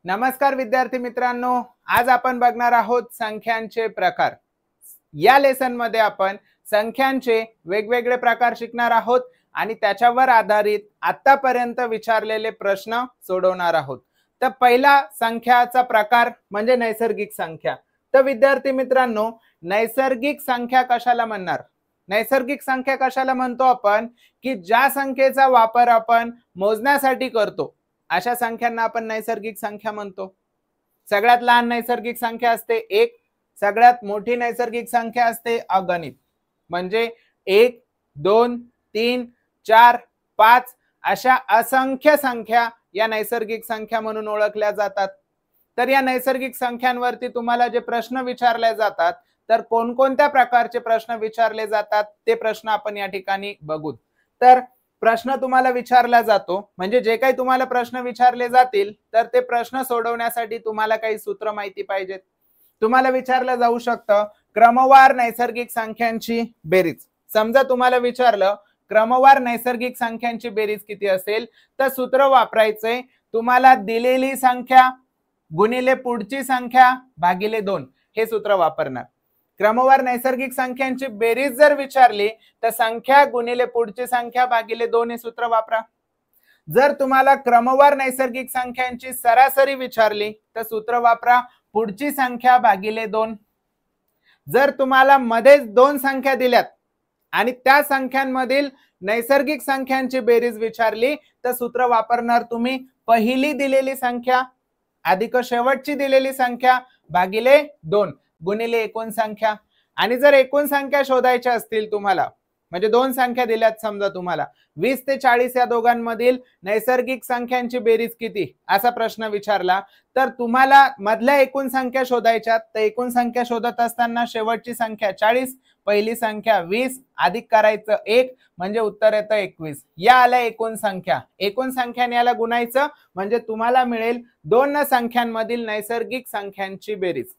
नमस्कार विद्यार्थी मित्रांनो, आज आपण बघणार आहोत संख्यांचे प्रकार। या लेसन मध्ये आपण संख्यांचे वेगवेगळे प्रकार शिकणार आहोत आणि त्याच्यावर आधारित आतापर्यंत विचारलेले प्रश्न सोडवणार आहोत। तर पहिला संख्याचा प्रकार म्हणजे नैसर्गिक संख्या। तर विद्यार्थी मित्रांनो, नैसर्गिक संख्या कशाला म्हणणार? नैसर्गिक संख्या कशाला म्हणतो आपण की ज्या संख्येचा वापर आपण मोजण्यासाठी करतो अशा संख्यांना आपण नैसर्गिक संख्या म्हणतो। सगळ्यात लहान नैसर्गिक संख्या असते 1, सगळ्यात मोठी नैसर्गिक संख्या असते अगणित, म्हणजे 1, 2, 3, 4, 5 अशा असंख्य संख्या या नैसर्गिक संख्या म्हणून ओळखल्या जातात। तर या नैसर्गिक संख्यांवरती तुम्हाला जे प्रश्न विचारले जातात, तर कोणकोणत्या प्रकारचे प्रश्न विचारले जातात ते प्रश्न आपण या ठिकाणी बघू। तर प्रश्न तुम्हाला विचारला जातो, म्हणजे जे काही तुम्हाला प्रश्न विचारले जातील तर ते प्रश्न सोडवण्यासाठी तुम्हाला काही सूत्र माहिती पाहिजेत। तुम्हाला विचारलं जाऊ शकतं क्रमवार नैसर्गिक संख्यांची बेरीज। समजा तुम्हाला विचारलं क्रमवार नैसर्गिक संख्यांची बेरीज किती असेल, तर सूत्र वापरायचे तुम्हाला दिलेली संख्या गुणिले पुढची संख्या भागिले 2 हे सूत्र वापरणार। क्रमवार नैसर्गिक संख्यांची बेरीज जर विचारली तर संख्या गुणिले पुढची संख्या भागिले 2 हे सूत्र वापरा। जर तुम्हाला क्रमवार नैसर्गिक संख्यांची सरासरी विचारली तर सूत्र वापरा पुढची संख्या भागिले 2। जर तुम्हाला मध्येच दोन संख्या दिल्यात आणि त्या संख्यांमधील नैसर्गिक संख्यांची बेरीज विचारली तर सूत्र वापरणार तुम्ही पहिली दिलेली संख्या अधिक शेवटची दिलेली संख्या भागिले 2 गुणिले एकूण संख्या। आणि जर एकूण संख्या शोधायच्या असतील तुम्हाला, म्हणजे दोन संख्या दिल्यात, समजा तुम्हाला 20 ते 40 या दोघांमधील नैसर्गिक संख्यांची बेरीज किती असा प्रश्न विचारला, तर तुम्हाला मधल्या एकूण संख्या शोधायच्या। तर एकूण संख्या शोधत असताना शेवटची संख्या 40, पहिली संख्या 20 अधिक करायचं 1 म्हणजे उत्तर येतं 21। या आल्या एकूण संख्या, एकूण संख्याने याला गुणायचं म्हणजे तुम्हाला मिळेल दोन संख्यांमधील नैसर्गिक संख्यांची बेरीज।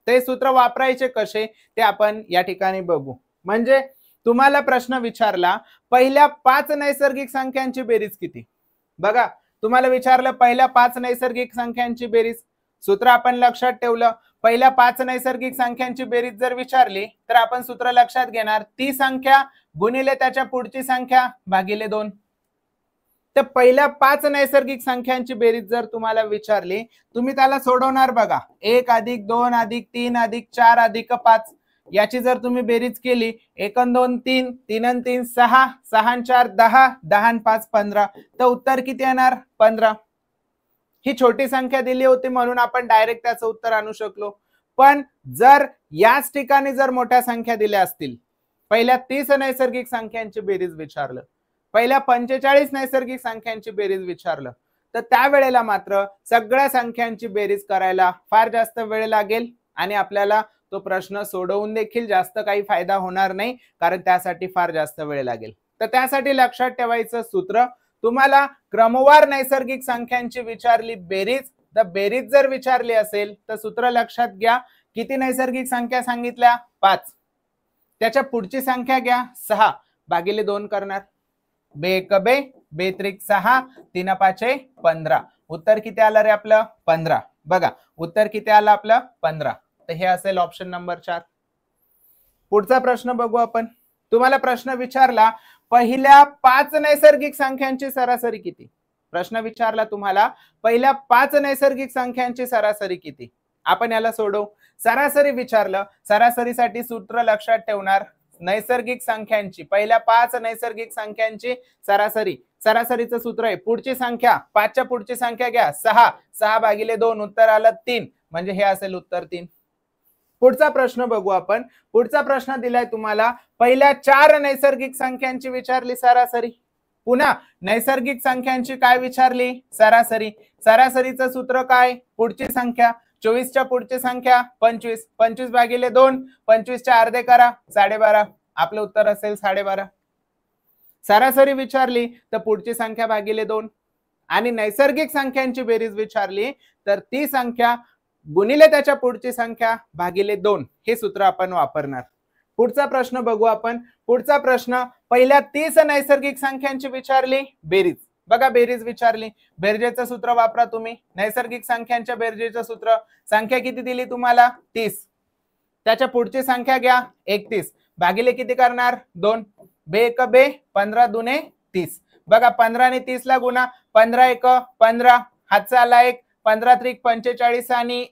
ते सूत्र वापरायचे कसे ते आपण या ठिकाणी बघू। म्हणजे तुम्हाला प्रश्न विचारला पहिल्या 5 नैसर्गिक संख्यांची बेरीज किती। बघा, तुम्हाला विचारलं पहिल्या 5 नैसर्गिक संख्यांची बेरीज, सूत्र आपण लक्षात ठेवलं। पहिल्या 5 नैसर्गिक संख्यांची बेरीज जर विचारली तर आपण सूत्र लक्षात घेणार ती संख्या गुणिले त्याच्या पुढची संख्या भागिले 2। तर पहिल्या 5 नैसर्गिक संख्यांची बेरीज जर तुम्हाला विचारली, तुम्ही त्याला सोडवणार। बघा, 1 अधिक 2 अधिक 3 अधिक 4 अधिक 5 याची जर तुम्ही बेरीज केली, 1 आणि 2 3, 3 आणि 3 6, 6 आणि 4 10, 10 आणि 5 15, तर उत्तर किती येणार 15। ही छोटी संख्या दिली होती म्हणून आपण डायरेक्ट त्याचं उत्तर आणू शकलो। पण जर याच ठिकाणी जर मोठ्या संख्या दिल्या असतील, पहिल्या 30 नैसर्गिक संख्यांची बेरीज विचारलं, पहिल्या 45 नैसर्गिक संख्यांची बेरीज विचारलं, तर त्यावेळेला मात्र सगळ्या संख्यांची बेरीज करायला फार जास्त वेळ लागेल आणि आपल्याला तो प्रश्न सोडवून देखील जास्त काही फायदा होणार नाही, कारण त्यासाठी फार जास्त वेळ लागेल। तर त्यासाठी लक्षात ठेवायचं सूत्र, तुम्हाला क्रमवार नैसर्गिक संख्यांची विचारली बेरीज, तर बेरीज जर विचारली असेल तर सूत्र लक्षात घ्या, किती नैसर्गिक संख्या सांगितल्या 5, त्याच्या पुढची संख्या घ्या 6 भागिले 2 करणार। बे 1 बे, बे 3 6, 3 5 15, उत्तर किती आलं रे आपलं 15। बघा, उत्तर किती आलं आपलं 15। तर हे असेल ऑप्शन नंबर 4। पुढचा प्रश्न बघू आपण। तुम्हाला प्रश्न विचारला पहिल्या 5 नैसर्गिक संख्यांची सरासरी किती। प्रश्न विचारला तुम्हाला पहिल्या 5 नैसर्गिक संख्यांची सरासरी किती। आपण याला सोडवू। सरासरी विचारलं, सरासरीसाठी सूत्र लक्षात ठेवणार नैसर्गिक संख्यांची, पहिल्या 5 नैसर्गिक संख्यांची सरासरी, सरासरीचं सूत्र आहे पुढची संख्या, 5 च्या पुढची संख्या घ्या 6, 6 भागिले 2 उत्तर आलं 3, म्हणजे हे असेल उत्तर 3। पुढचा प्रश्न बघू आपण। पुढचा प्रश्न दिलाय तुम्हाला पहिल्या 4 नैसर्गिक संख्यांची विचारली सरासरी, पुन्हा नैसर्गिक संख्यांची काय विचारली सरासरी। सरासरीचं सूत्र काय, पुढची संख्या, 24 च्या पुढची संख्या 25, 25 भागिले 2, 25 चे अर्धे करा 12.5, आपलं उत्तर असेल 12.5। सरासरी विचारली तर पुढची संख्या भागिले 2 आणि नैसर्गिक संख्यांची बेरीज विचारली तर ती संख्या गुणिले त्याच्या पुढची संख्या भागिले 2 हे सूत्र आपण वापरणार। पुढचा प्रश्न बघू आपण। पुढचा प्रश्न पहिल्या 30 नैसर्गिक संख्यांची विचारली बेरीज, बघा बेरीज विचारली, बेरजेचं सूत्र वापरा तुम्ही. नैसर्गिक संख्यांच्या बेरजेचं सूत्र, संख्या किती दिली तुम्हाला 30, त्याच्या पुढची संख्या घ्या 31, भागिले किती करणार 2, बे एक बे 15 दुने 30. बघा 15 आणि 30 ला गुणा, 15 एक 15, हातचा आला एक, 15 त्रिक 45 आणि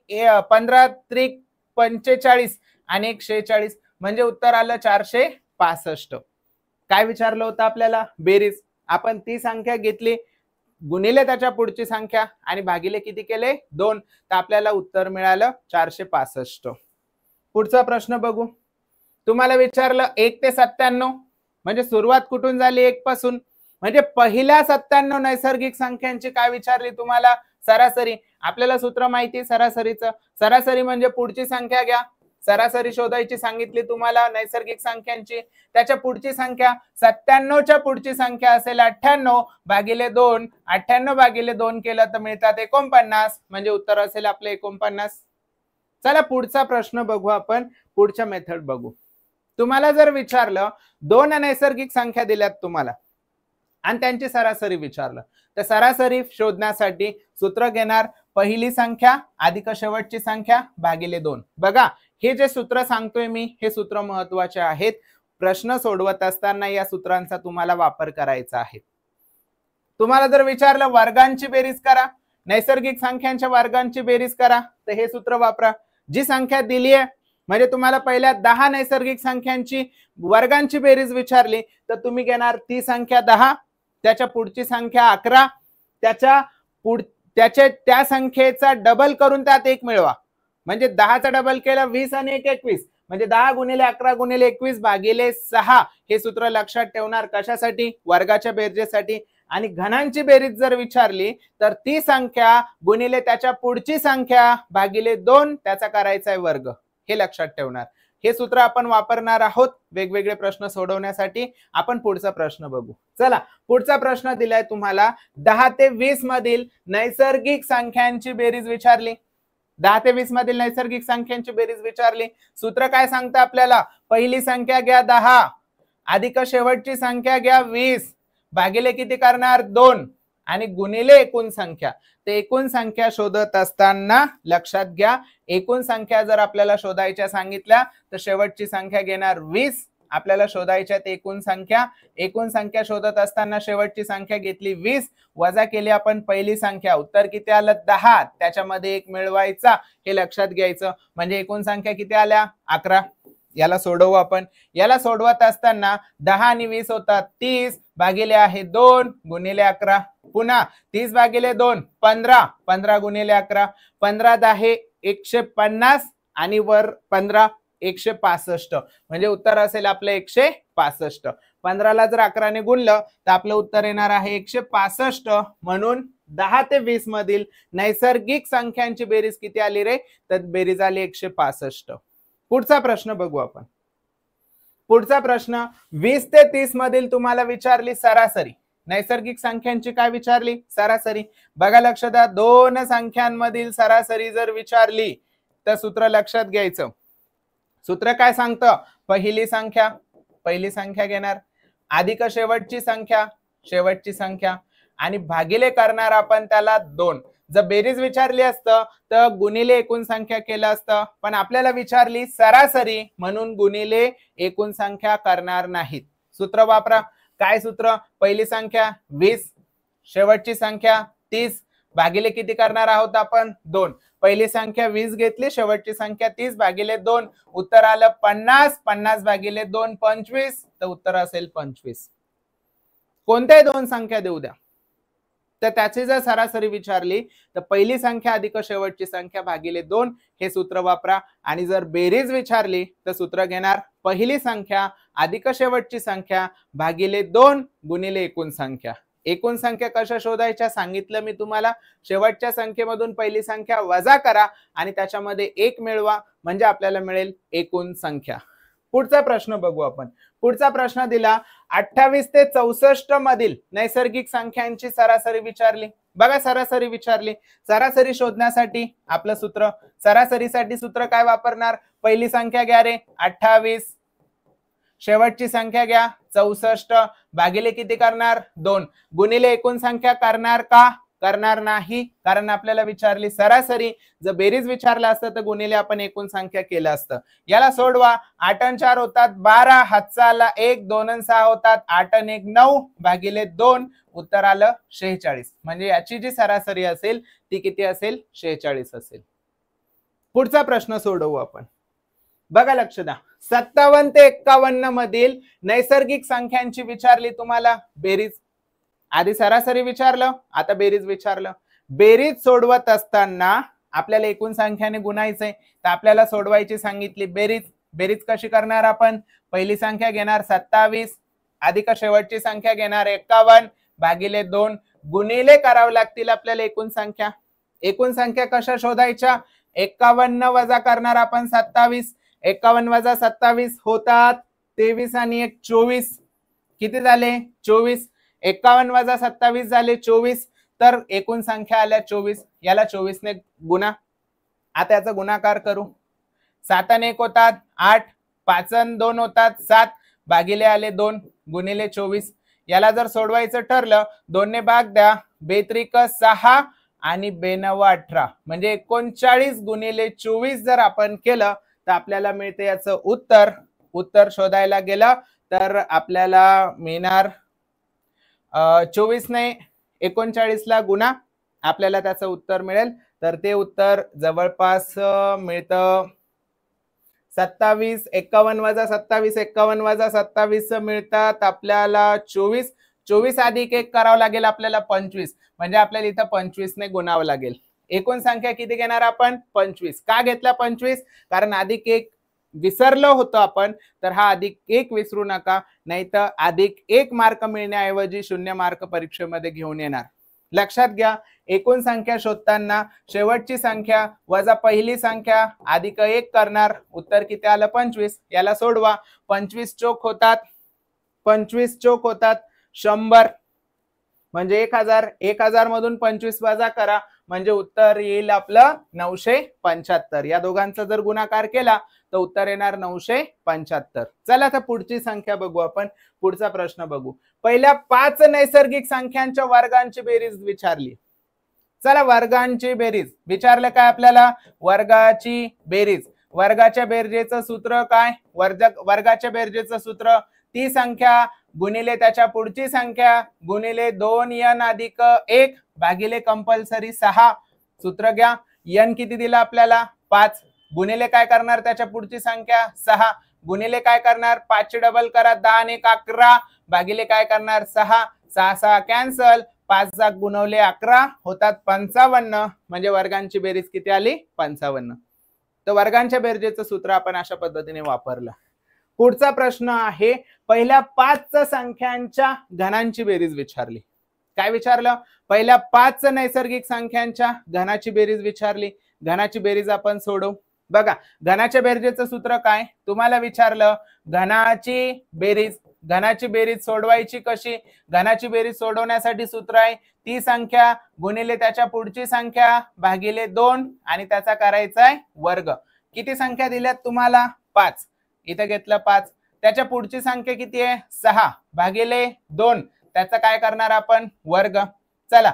15 त्रिक 45 आणि 146, म्हणजे उत्तर आलं 465. काय विचारलं होतं आपल्याला बेरीज. आपण ती संख्या घेतली, गुणिले त्याच्या पुढची संख्या आणि भागिले किती केले 2, तर आपल्याला उत्तर मिळालं 465. पुढचा प्रश्न बघू. तुम्हाला विचारलं 1 ते 97, म्हणजे सुरुवात कुठून झाली 1 पासून, म्हणजे पहिल्या 97 नैसर्गिक संख्यांची काय विचारली तुम्हाला सरासरी. आपल्याला सूत्र माहिती सरासरीचं, सरासरी म्हणजे पुढची संख्या घ्या, सरासरी शोधायची सांगितली तुम्हाला नैसर्गिक संख्यांची, त्याच्या पुढची संख्या 97 च्या पुढची संख्या असेल 98 भागिले 2, 98 भागिले 2 केलं तर मिळतात 49, म्हणजे उत्तर असेल आपलं 49. चला पुढचा प्रश्न बघू आपण, पुढच्या मेथड बघू. तुम्हाला जर विचारलं 2 नैसर्गिक संख्या दिल्यात तुम्हाला आणि त्यांची सरासरी विचारलं, तर सरासरी शोधण्यासाठी सूत्र घेणार, पहिली संख्या अधिक शेवटची संख्या भागिले 2. बघा हे जे सूत्र सांगतोय मी, हे सूत्र महत्वाचे आहेत. प्रश्न सोडवत असताना या सूत्रांचा तुम्हाला वापर करायचा आहे. तुम्हाला जर विचारलं वर्गांची बेरीज करा, नैसर्गिक संख्यांच्या वर्गांची बेरीज करा, तर हे सूत्र वापरा. जी संख्या दिली आहे, म्हणजे तुम्हाला पहिल्या 10 नैसर्गिक संख्यांची वर्गांची बेरीज विचारली, तर तुम्ही घेणार ती संख्या 10, त्याच्या पुढची संख्या 11, त्या संख्येचा डबल करून त्यात 1 मिळवा, म्हणजे 10चा डबल केला 20 आणि 1 21, म्हणजे 10 गुणिले 11 गुणिले 21 भागिले 6. हे सूत्र लक्षात ठेवणार कशासाठी, वर्गाच्या बेरजेसाठी. आणि घनांची बेरीज जर विचारली तर ती संख्या गुणिले त्याच्या पुढची संख्या भागिले 2, त्याचा करायचा आहे वर्ग, हे लक्षात ठेवणार. हे सूत्र आपण वापरणार आहोत वेगवेगळे प्रश्न सोडवण्यासाठी. आपण पुढचा प्रश्न बघू. चला पुढचा प्रश्न दिलाय तुम्हाला, 10 ते 20 मधील नैसर्गिक संख्यांची बेरीज विचारली. 10 ते 20 मधील नैसर्गिक संख्यांची बेरीज विचारली. सूत्र काय सांगतं आपल्याला, पहिली संख्या घ्या 10 अधिक शेवटची संख्या घ्या 20 भागिले किती करणार 2 आणि गुणिले एकूण संख्या. ते एकूण संख्या शोधत असताना लक्षात घ्या, एकूण संख्या जर आपल्याला शोधायच्या सांगितल्या तर शेवटची संख्या घेणार 20. आपल्याला शोधायच्या एकूण संख्या शोधत असताना शेवटची संख्या घेतली 20, वजा केली आपण पहिली संख्या, उत्तर किती आलं 10, त्याच्यामध्ये 1 मिळवायचा, हे लक्षात घ्यायचं. म्हणजे एकूण संख्या किती आल्या 11. याला सोडवू आपण. याला सोडवत असताना 10 आणि 20 होतात 30 भागिले आहे 2 गुणिले 11, पुन्हा 30 भागिले 2 15, 15 गुणिले 11, 15 10 150 आणि वर 15 165, म्हणजे उत्तर असेल आपलं 165. 15 ला जर 11 ने गुणलं तर आपलं उत्तर येणार आहे 165. म्हणून 10 ते 20 मधील नैसर्गिक संख्यांची बेरीज किती आली रे, तर बेरीज आली 165. पुढचा प्रश्न बघू आपण. पुढचा प्रश्न 20 ते 30 मधील तुम्हाला विचारली सरासरी. नैसर्गिक संख्यांची काय विचारली सरासरी. बघा लक्ष द्या, 2 संख्यांमधील सरासरी जर विचारली तर सूत्र लक्षात घ्यायचं. सूत्र काय सांगतं, पहिली संख्या घेणार अधिक शेवटची संख्या आणि भागिले करणार आपण त्याला 2. जर बेरीज विचारली असतं तर गुणिले एकूण संख्या केलं असतं, पण आपल्याला विचारली सरासरी म्हणून गुणिले एकूण संख्या करणार नाहीत. सूत्र वापरा. काय सूत्र, पहिली संख्या 20 शेवटची संख्या 30 भागिले किती करणार आहोत आपण 2. पहिली संख्या 20 घेतली, शेवटची संख्या 30 भागिले 2, उत्तर आलं 50. 50 भागिले 2 25, तर उत्तर असेल 25. कोणत्याही 2 संख्या देऊ द्या, तर त्याची जर सरासरी विचारली तर पहिली संख्या अधिक शेवटची संख्या भागिले 2 हे सूत्र वापरा. आणि जर बेरीज विचारली तर सूत्र घेणार, पहिली संख्या अधिक शेवटची संख्या भागिले 2 गुणिले एकूण संख्या. एकूण संख्या कशा शोधायच्या सांगितलं मी तुम्हाला. शेवटच्या संख्येमधून पहिली संख्या वजा करा आणि त्याच्यामध्ये 1 मिळवा, म्हणजे आपल्याला मिळेल एकूण संख्या. पुढचा प्रश्न बघू आपण. पुढचा प्रश्न दिला 28 ते 64 मधील नैसर्गिक संख्यांची सरासरी विचारली. बघा सरासरी विचारली. सरासरी शोधण्यासाठी आपलं सूत्र, सरासरीसाठी सूत्र काय वापरणार, पहिली संख्या घ्या रे 28, शेवटची संख्या घ्या 64 भागिले किती करणार 2 गुणिले एकूण संख्या करणार का करणार नाही, कारण आपल्याला विचारली सरासरी, जर बेरीज विचारलं असतं तर गुणिले आपण एकूण संख्या केलं असतं. याला सोडवा. 8 आणि 4 होतात 12, हातचा आला 1, 2 आणि 6 होतात 8 आणि 1 9 भागिले 2 उत्तर आलं 46. म्हणजे याची जी सरासरी असेल ती किती असेल 46 असेल. पुढचा प्रश्न सोडवू आपण. बघा लक्ष द्या. 57 ते 51 मधील नैसर्गिक संख्यांची विचारली तुम्हाला बेरीज. आधी सरासरी विचारलं, आता बेरीज विचारलं. बेरीज सोडवत असताना आपल्याला एकूण संख्याने गुणायचंय, तर आपल्याला सोडवायची सांगितली बेरीज. बेरीज कशी करणार आपण? पहिली संख्या घेणार 27 अधिक शेवटची संख्या घेणार 51 भागिले 2 गुणिले करावं लागतील आपल्याला एकूण संख्या. एकूण संख्या कशा शोधायच्या? 51 वजा करणार आपण 27. 51 वजा 27 होतात 23 आणि 1 24. किती झाले 24. 51 वजा 27 झाले 24, तर एकूण संख्या आल्या 24. याला 24 ने गुणा. आता याचा गुणाकार करू. 7 आणि 1 होतात 8, 5 आणि 2 होतात 7 भागिले आले 2 गुणिले 24. याला जर सोडवायचं ठरलं 2 ने भाग द्या 2 6 आणि 2 18 म्हणजे 39 गुणिले 24 जर आपण केलं तर आपल्याला मिळते याचं उत्तर. उत्तर शोधायला गेलं तर आपल्याला मिळणार 24 ने 39 ला गुणा आपल्याला त्याचं उत्तर मिळेल. तर ते उत्तर जवळपास मिळतं 27. 51 वजा 27 51 वजा 27 मिळतात आपल्याला 24. 24 अधिक 1 करावं लागेल आपल्याला 25, म्हणजे आपल्याला इथं 25 ने गुणावं लागेल. एकूण संख्या किती घेणार आपण 25. का घेतला 25? कारण अधिक 1 विसरलो होतो आपण, तर हा अधिक 1 विसरू नका, नाही तर अधिक 1 मार्क मिळण्याऐवजी 0 मार्क परीक्षेमध्ये घेऊन येणार. लक्षात घ्या. एकूण संख्या शोधताना शेवटची संख्या वजा पहिली संख्या अधिक 1 करणार. उत्तर किती आलं 25. याला सोडवा. 25 चोक होतात 100 म्हणजे 1000. 1000 मधून 25 वजा करा म्हणजे उत्तर येईल आपलं 975. या दोघांचा जर गुणाकार केला तर उत्तर येणार 975. चला आता पुढची संख्या बघू आपण. पुढचा प्रश्न बघू. पहिल्या 5 नैसर्गिक संख्यांच्या वर्गांची बेरीज विचारली. चला वर्गांची बेरीज विचारलं काय आपल्याला? वर्गाची बेरीज. वर्गाच्या बेरजेचं सूत्र काय? वर्गाच्या बेरजेचं सूत्र ती संख्या गुणिले त्याच्या पुढची संख्या गुणिले 2n अधिक 1 भागिले कंपल्सरी 6. सूत्र घ्या. n किती दिला आपल्याला 5 गुणिले काय करणार त्याच्या पुढची संख्या 6 गुणिले काय करणार 5 ची डबल करा 10 आणि 1 11 भागिले काय करणार 6. 6 6 कॅन्सल. 5 जाग गुणवले 11 होतात 55. म्हणजे वर्गांची बेरीज किती आली 55. तर वर्गांच्या बेरजेचं सूत्र आपण अशा पद्धतीने वापरलं. पुढचा प्रश्न आहे पहिल्या 5 संख्यांच्या घनांची बेरीज विचारली. काय विचारलं? पहिल्या 5 नैसर्गिक संख्यांच्या घनाची बेरीज विचारली. घनाची बेरीज आपण सोडवू. बघा घनाच्या बेरजेचं सूत्र काय तुम्हाला विचारलं? घनाची बेरीज. घनाची बेरीज सोडवायची कशी? घनाची बेरीज सोडवण्यासाठी सूत्र आहे ती संख्या गुणिले त्याच्या पुढची संख्या भागिले 2 आणि त्याचा करायचा आहे वर्ग. किती संख्या दिल्यात तुम्हाला 5. इथे घेतलं 5. त्याच्या पुढची संख्या किती आहे 6 भागिले 2 त्याचा काय करणार आपण वर्ग. चला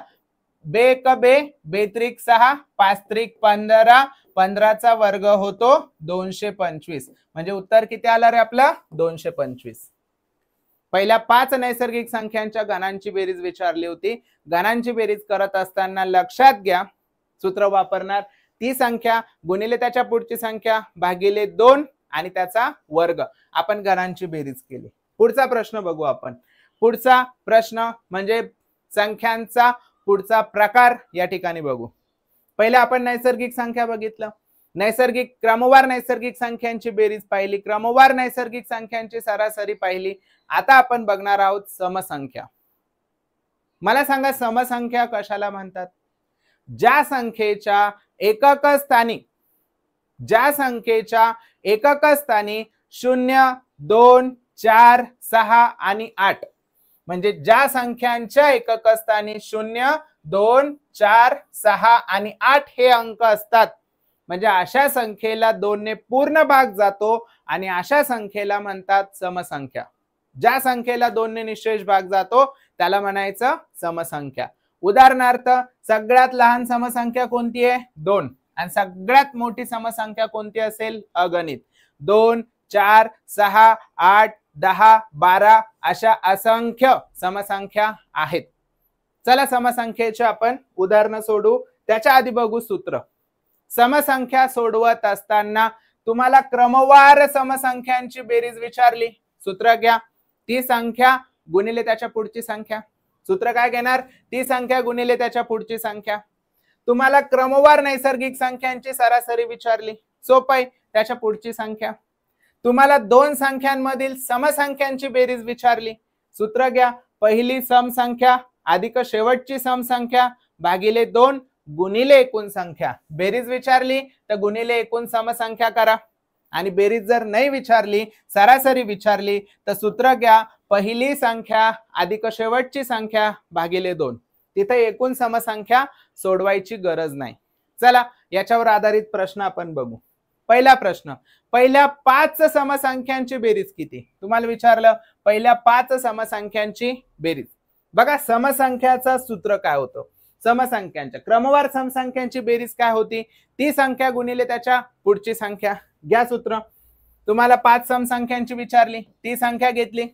2 क 2 2 त्रिक 6 5 त्रिक 15 15 चा वर्ग होतो 225. म्हणजे उत्तर किती आलं रे आपलं 225. पहिल्या 5 नैसर्गिक संख्यांच्या घनांची बेरीज विचारली होती. घनांची बेरीज करत असताना लक्षात घ्या सूत्र वापरणार ती संख्या गुणिले त्याच्या पुढची संख्या भागिले 2 आणि त्याचा वर्ग. आपण घनांची बेरीज केली. पुढचा प्रश्न बघू आपण. पुढचा प्रश्न म्हणजे संख्यांचा पुढचा प्रकार या ठिकाणी बघू. पहिले आपण नैसर्गिक संख्या बघितलं. नैसर्गिक क्रमवार नैसर्गिक संख्यांची बेरीज पाहिली. क्रमवार नैसर्गिक संख्यांची सरासरी पाहिली. आता आपण बघणार आहोत समसंख्या. मला सांगा समसंख्या कशाला म्हणतात? ज्या संख्येच्या एकक स्थानी 0 2 4 6 आणि 8 म्हणजे ज्या संख्यांच्या एकक स्थानी 0 2 4 6 आणि 8 हे अंक असतात म्हणजे अशा संख्येला 2 ने पूर्ण भाग जातो आणि अशा संख्येला म्हणतात समसंख्या. ज्या संख्येला 2 ने निशेष भाग जातो त्याला म्हणायचं समसंख्या. उदाहरणार्थ सगळ्यात लहान समसंख्या कोणती आहे? 2. आणि सगळ्यात मोठी समसंख्या कोणती असेल? अगणित. 2, 4, 6, 8, 10, 12 अशा असंख्य समसंख्या आहेत. चला समसंख्येचे आपण उदाहरण सोडू. त्याच्या आधी बघू सूत्र. समसंख्या सोडवत असताना तुम्हाला क्रमवार समसंख्यांची बेरीज विचारली. सूत्र घ्या. ती संख्या गुणिले त्याच्या पुढची संख्या. सूत्र काय घेणार? ती संख्या गुणिले त्याच्या पुढची संख्या. तुम्हाला क्रमवार नैसर्गिक संख्यांची सरासरी विचारली. सोपं आहे. त्याच्या पुढची संख्या. तुम्हाला दोन संख्यांमधील समसंख्यांची बेरीज विचारली. सूत्र घ्या. पहिली समसंख्या अधिक शेवटची समसंख्या भागिले 2 गुणिले एकूण संख्या. बेरीज विचारली तर गुणिले एकूण समसंख्या करा. आणि बेरीज जर नाही विचारली, सरासरी विचारली, तर सूत्र घ्या. पहिली संख्या अधिक शेवटची संख्या भागिले 2. तिथे एकूण समसंख्या सोडवायची गरज नाही. चला याच्यावर आधारित प्रश्न आपण बघू. पहिला प्रश्न. पहिल्या 5 समसंख्यांची बेरीज किती? तुम्हाला विचारलं पहिल्या 5 समसंख्यांची बेरीज. बघा समसंख्याचं सूत्र काय होतं? समसंख्यांच्या क्रमवार समसंख्यांची बेरीज काय होती? ती संख्या गुणिले त्याच्या पुढची संख्या. घ्या सूत्र. तुम्हाला 5 समसंख्यांची विचारली, ती संख्या घेतली.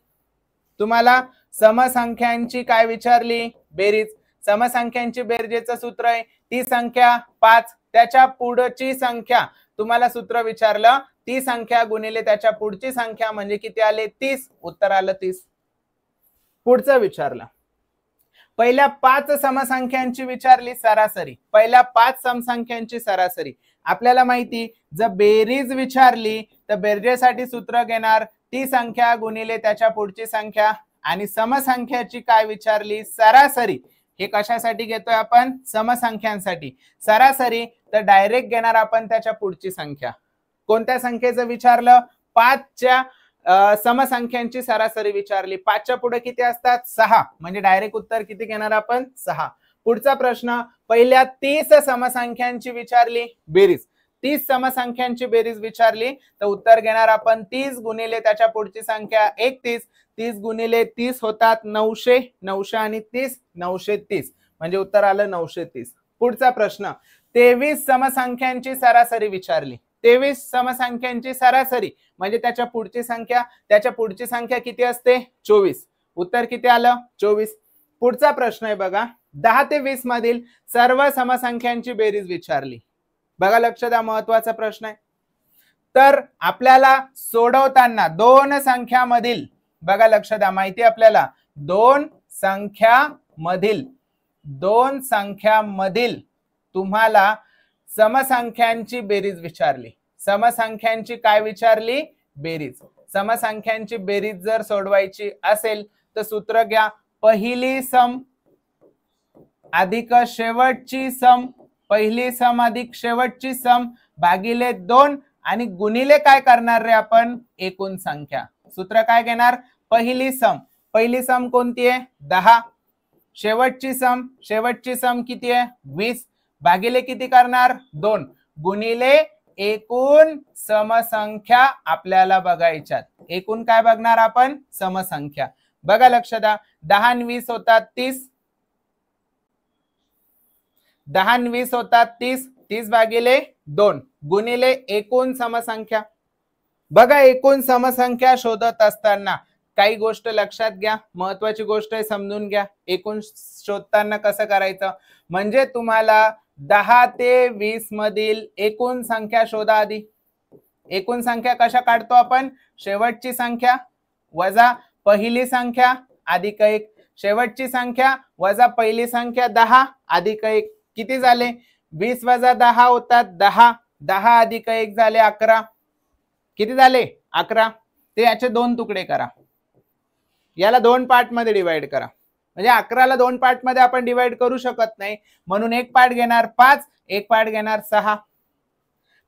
तुम्हाला समसंख्यांची काय विचारली? बेरीज. समसंख्यांची बेरजेचं सूत्र आहे ती संख्या 5 त्याच्या पुढची संख्या. तुम्हाला सूत्र विचारलं ती संख्या गुणिले त्याच्या पुढची संख्या म्हणजे किती आले? 30. उत्तर आलं 30. पुढचं विचारलं. पहिल्या 5 समसंख्यांची विचारली सरासरी. पहिल्या 5 समसंख्यांची सरासरी. आपल्याला माहिती जर बेरीज विचारली तर बेरजेसाठी सूत्र घेणार ती संख्या गुणिले त्याच्या पुढची संख्या. आणि समसंख्याची काय विचारली? सरासरी. हे कशासाठी घेतोय आपण? समसंख्यांसाठी. सरासरी तर डायरेक्ट घेणार आपण त्याच्या पुढची संख्या. कोणत्या संख्येचं विचारलं? 5च्या समसंख्यांची सरासरी विचारली. 5च्या पुढे किती असतात? 6. म्हणजे डायरेक्ट उत्तर किती घेणार आपण? 6. पुढचा प्रश्न. पहिल्या 30 समसंख्यांची विचारली बेरीज. 30 समसंख्यांची बेरीज विचारली तर उत्तर घेणार आपण 30 गुणिले त्याच्या पुढची संख्या 31. 30 गुणिले 30 होतात 900. 900 आणि 30 930 म्हणजे उत्तर आलं 930. पुढचा प्रश्न. 23 समसंख्यांची सरासरी विचारली. 23 समसंख्यांची सरासरी म्हणजे त्याच्या पुढची संख्या. त्याच्या पुढची संख्या किती असते? 24. उत्तर किती आलं? 24. पुढचा प्रश्न आहे बघा. 10 ते 20 मधील सर्व समसंख्यांची बेरीज विचारली. बघा लक्ष द्या, महत्वाचा प्रश्न आहे. तर आपल्याला सोडवताना दोन संख्यामधील, बघा लक्ष द्या, माहिती आपल्याला दोन संख्यामधील तुम्हाला समसंख्यांची बेरीज विचारली. समसंख्यांची काय विचारली? बेरीज. समसंख्यांची बेरीज जर सोडवायची असेल तर सूत्र घ्या. पहिली सम अधिक शेवटची सम. पहिली सम अधिक शेवटची सम भागिले 2 आणि गुणिले काय करणार रे आपण? एकूण संख्या. सूत्र काय घेणार? पहिली सम. पहिली सम कोणती आहे? 10. शेवटची सम किती आहे? 20 भागिले किती करणार? 2 गुणिले एकूण समसंख्या आपल्याला बघायच्यात. एकूण काय बघणार आपण? समसंख्या. बघा लक्ष द्या. 10 आणि 20 होतात 30. 10 आणि 20 होतात 30. 30 भागिले 2 गुणिले एकूण समसंख्या. बघा एकूण समसंख्या शोधत असताना काही गोष्ट लक्षात घ्या, महत्वाची गोष्ट आहे, समजून घ्या. एकूण शोधताना कसं करायचं म्हणजे तुम्हाला 10 ते 20 मधील एकूण संख्या शोधा. आधी एकूण संख्या कशा काढतो आपण? शेवटची संख्या वजा पहिली संख्या अधिक 1. शेवटची संख्या वजा पहिली संख्या 10 अधिक 1. किती झाले? 20 वजा 10 होतात 10. 10 अधिक 1 झाले 11. किती झाले? 11. ते याचे 2 तुकडे करा. याला 2 पार्ट मध्ये डिवाइड करा. म्हणजे 11ला 2 पार्ट मध्ये आपण डिवाइड करू शकत नाही, म्हणून एक पार्ट घेणार 5, एक पार्ट घेणार 6.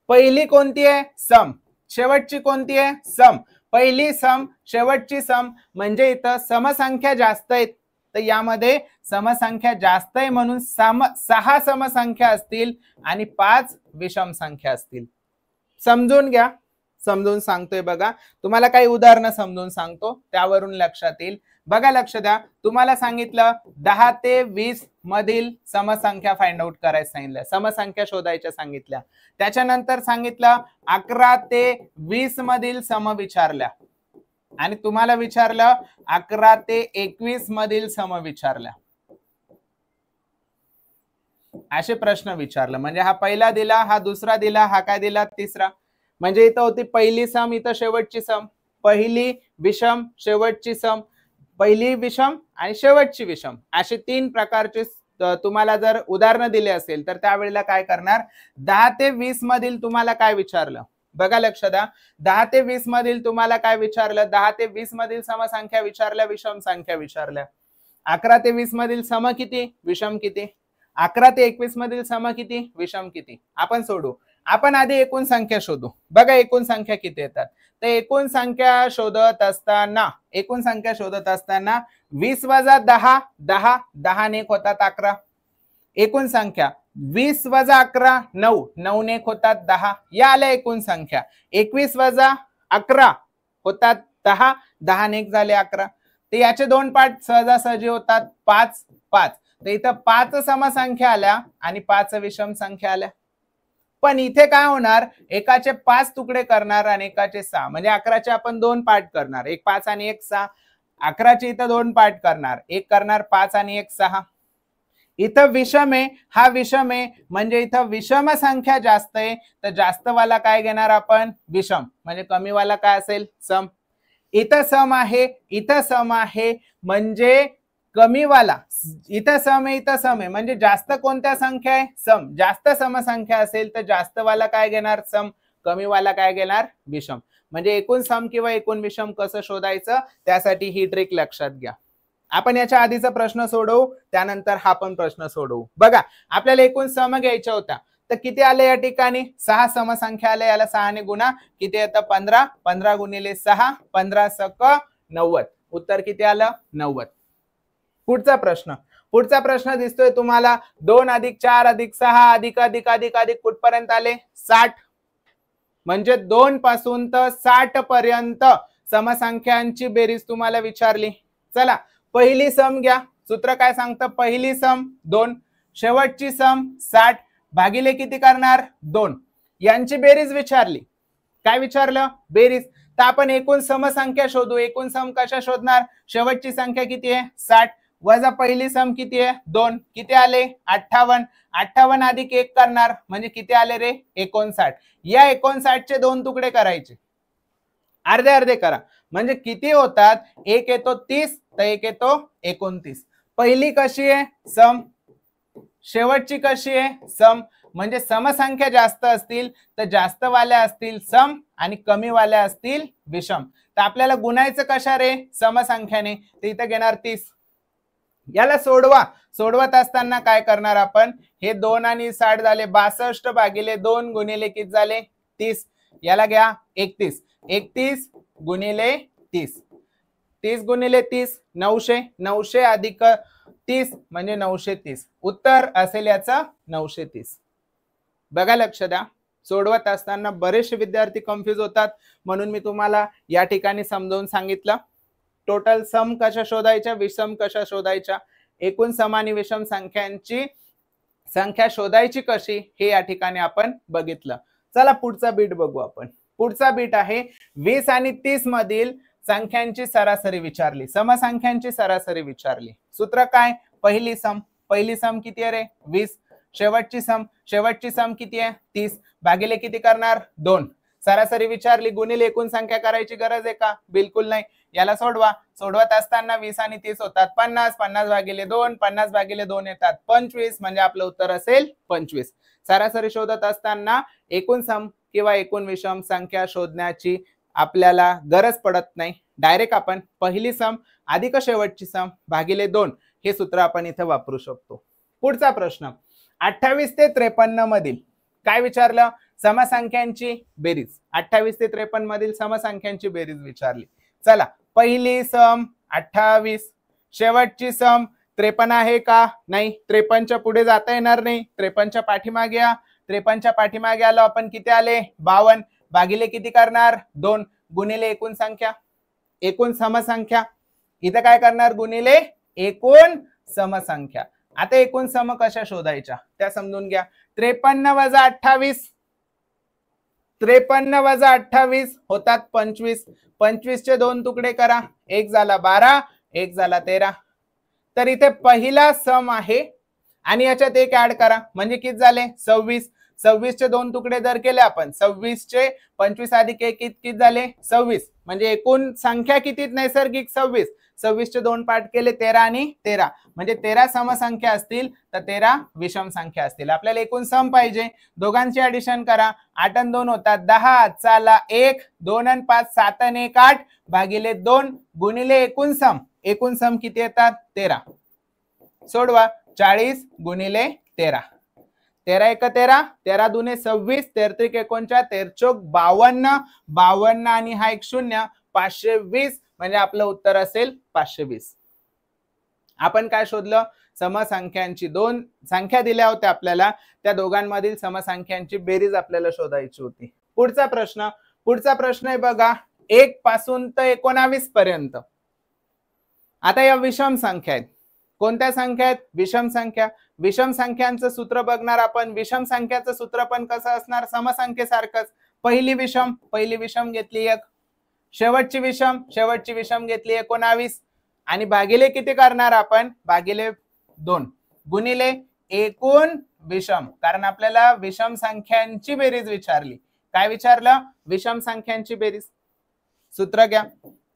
पहिली कोणती आहे? सम. शेवटची कोणती आहे? सम. पहिली सम शेवटची सम म्हणजे इथं समसंख्या जास्त आहेत तर यामध्ये समसंख्या जास्त आहे म्हणून 6 समसंख्या असतील आणि 5 विषम संख्या असतील. समजून घ्या, समजून सांगतोय बघा. तुम्हाला काही उदाहरणं समजून सांगतो, त्यावरून लक्षात येईल. बघा, लक्ष द्या. तुम्हाला सांगितलं 10 ते 20 मधील समसंख्या फाइंड आउट करायचं सांगितलं, समसंख्या शोधायच्या सांगितल्या. त्याच्यानंतर सांगितलं 11 ते 20 मधील सम विचारल्या आणि तुम्हाला विचारलं 11 ते 21 मधील सम विचारल्या. असे प्रश्न विचारलं. म्हणजे हा पहिला दिला, हा दुसरा दिला, हा काय दिला, तिसरा. म्हणजे इथं होती पहिली सम, इथं शेवटची सम, पहिली विषम, शेवटची सम, पहिली विषम आणि शेवटची विषम, असे 3 प्रकारचे तुम्हाला जर उदाहरणं दिले असेल तर त्यावेळेला काय करणार, 10 ते 20 मधील तुम्हाला काय विचारलं. बघा, लक्ष द्या. 10 ते 20 मधील तुम्हाला काय विचारलं, 10 ते 20 मधील समसंख्या विचारल्या, विषम संख्या विचारल्या. 11 ते 20 मधील सम किती, विषम किती. 11 ते 21 मधील सम किती, विषम किती. आपण सोडू. आपण आधी एकूण संख्या शोधू. बघा, एकूण संख्या किती येतात. तर एकूण संख्या शोधत असताना 20 वजा 10, 10, 10 ने 1 होतात 11. एकूण संख्या 20 वजा 11, 9, 9 ने 1 होतात 10. या आल्या एकूण संख्या. 21 वजा 11 होतात 10, 10 ने 1 झाले 11. तर याचे 2 पार्ट सहजासहजी होतात 5, 5. तर इथं 5 समसंख्या आल्या आणि 5 विषम संख्या आल्या. पण इथे काय होणार, एकाचे 5 तुकडे करणार आणि एकाचे 6. म्हणजे 11चे आपण 2 पार्ट करणार, एक 5 आणि एक 6. 11चे इथं 2 पार्ट करणार, एक करणार 5 आणि एक 6. इथं विषम आहे, हा विषम आहे, म्हणजे इथं विषम संख्या जास्त आहे, तर जास्त वाला काय घेणार आपण, विषम. म्हणजे कमी वाला काय असेल, सम. इथं सम आहे, इथं सम आहे, म्हणजे कमी वाला, इथं सम आहे, इथं सम आहे, म्हणजे जास्त कोणत्या संख्या आहे, सम. जास्त समसंख्या असेल तर जास्त वाला काय घेणार, सम. कमी वाला काय घेणार, विषम. म्हणजे एकूण सम किंवा एकूण विषम कसं शोधायचं, त्यासाठी ही ट्रिक लक्षात घ्या. आपण याच्या आधीचा प्रश्न सोडवू, त्यानंतर हा पण प्रश्न सोडवू. बघा, आपल्याला एकूण सम घ्यायच्या होत्या, तर किती आले या ठिकाणी, 6 समसंख्या आल्या. याला 6 ने गुणा, किती येतं, 15. 15 गुणिले 6, 15 सक 90. उत्तर किती आलं, 90. पुढचा प्रश्न दिसतोय तुम्हाला, 2 अधिक 4 अधिक 6 अधिक अधिक अधिक अधिक कुठपर्यंत आले, 60. म्हणजे 2 पासून तर 60 पर्यंत समसंख्यांची बेरीज तुम्हाला विचारली. चला, पहिली सम घ्या. सूत्र काय सांगतं, पहिली सम 2, शेवटची सम 60, भागिले किती करणार, 2. यांची बेरीज विचारली. काय विचारलं, बेरीज. तर आपण एकूण समसंख्या शोधू. एकूण सम कशा शोधणार, शेवटची संख्या किती आहे, 60, वजा पहिली सम किती आहे, 2, किती आले, 58. 58 अधिक 1 करणार, म्हणजे किती आले रे, 59. या 59चे 2 तुकडे करायचे, अर्धे अर्धे करा. म्हणजे किती होतात, एक येतो 30 तर एक येतो 29. पहिली कशी आहे, सम. शेवटची कशी आहे, सम. म्हणजे समसंख्या जास्त असतील तर जास्त वाल्या असतील सम आणि कमी वाल्या असतील विषम. तर आपल्याला गुणायचं कशा रे, समसंख्याने. तर इथं घेणार 30. याला सोडवत असताना काय करणार आपण, हे 2 आणि 60 झाले, 62 भागिले 2 गुणिले किती झाले, 30. याला घ्या 31. 31 गुणिले 30, 30 गुणिले 30 900. 900 अधिक 30 म्हणजे 930. उत्तर असेल याचं 930. बघा, लक्ष द्या. सोडवत असताना बरेचसे विद्यार्थी कन्फ्यूज होतात, म्हणून मी तुम्हाला या ठिकाणी समजावून सांगितलं. टोटल सम कशा शोधायच्या, विषम कशा शोधायच्या, एकूण सम आणि विषम संख्यांची संख्या शोधायची कशी, हे या ठिकाणी आपण बघितलं. चला, पुढचा बीट बघू आपण. पुढचा बीट आहे 20 आणि 30 मधील संख्यांची सरासरी विचारली, समसंख्यांची सरासरी विचारली. सूत्र काय, पहिली सम किती आहे रे, 20. शेवटची सम किती आहे, 30, भागिले किती करणार, 2. सरासरी विचारली, गुणिले एकूण संख्या करायची गरज आहे का, बिलकुल नाही. याला सोडवत असताना 20 आणि 30 होतात 50, 50 भागिले 2, 50 भागिले 2 येतात 25, म्हणजे आपलं उत्तर असेल 25. सरासरी शोधत असताना एकूण सम किंवा एकूण विषम संख्या शोधण्याची आपल्याला गरज पडत नाही. डायरेक्ट आपण पहिली सम अधिक शेवटची सम भागिले 2 हे सूत्र आपण इथे वापरू शकतो. पुढचा प्रश्न, 28 ते 53 मधील काय विचारलं, समसंख्यांची बेरीज. 28 ते 53 मधील समसंख्यांची बेरीज विचारली. चला, पहिली सम 28 शेवटची सम 53 आहे का? नाही. 53च्या पुढे जाता येणार नाही. 53च्या पाठीमागे या. 53च्या पाठीमागे आलो आपण, किती आले? 52. भागिले किती करणार? 2 गुणिले एकूण संख्या, एकूण समसंख्या. इथे काय करणार? गुणिले एकूण समसंख्या. आता एकूण सम कशा शोधायच्या त्या समजून घ्या. 53 वजा 28, 53 वजा 28 होतात 25. 25 चे 2 तुकडे करा, एक झाला 12, एक झाला 13. तर इथे पहिला सम आहे आणि याच्यात एक ऍड करा म्हणजे किती झाले? 26. 26 चे 2 तुकडे जर केले आपण, 26 चे 25 अधिक 1 किती झाले? 26. म्हणजे एकूण संख्या किती? नैसर्गिक 26. 26 चे 2 पार्ट केले, 13 आणि 13, म्हणजे 13 समसंख्या असतील तर 13 विषम संख्या असतील. आपल्याला एकूण सम पाहिजे. दोघांची ऍडिशन करा. 8 आणि 2 होतात 10, चाला 1, 2 आणि 5 7 आणि 1 8 भागिले 2 गुणिले एकूण सम. एकूण सम किती येतात? 13. सोडवा. 40 गुणिले 13. 13 1 13, 13 दुने 26, 13 39, 13 52, 52 आणि हा एक 0, 520. म्हणजे आपलं उत्तर असेल 520. आपण काय शोधलं? समसंख्यांची दोन संख्या दिल्या होत्या आपल्याला, त्या दोघांमधील समसंख्यांची बेरीज आपल्याला शोधायची होती. पुढचा प्रश्न आहे बघा, 1 पासून तर 19 पर्यंत. आता या विषम संख्या आहेत. कोणत्या संख्या आहेत? विषम संख्या. विषम संख्यांचं सूत्र बघणार आपण. विषम संख्याचं सूत्र पण कसं असणार? समसंख्येसारखंच. पहिली विषम घेतली 1, शेवटची विषम घेतली 19 आणि भागिले किती करणार आपण? भागिले 2 गुणिले एकूण विषम, कारण आपल्याला विषम संख्यांची बेरीज विचारली. काय विचारलं? विषम संख्यांची बेरीज. सूत्र घ्या.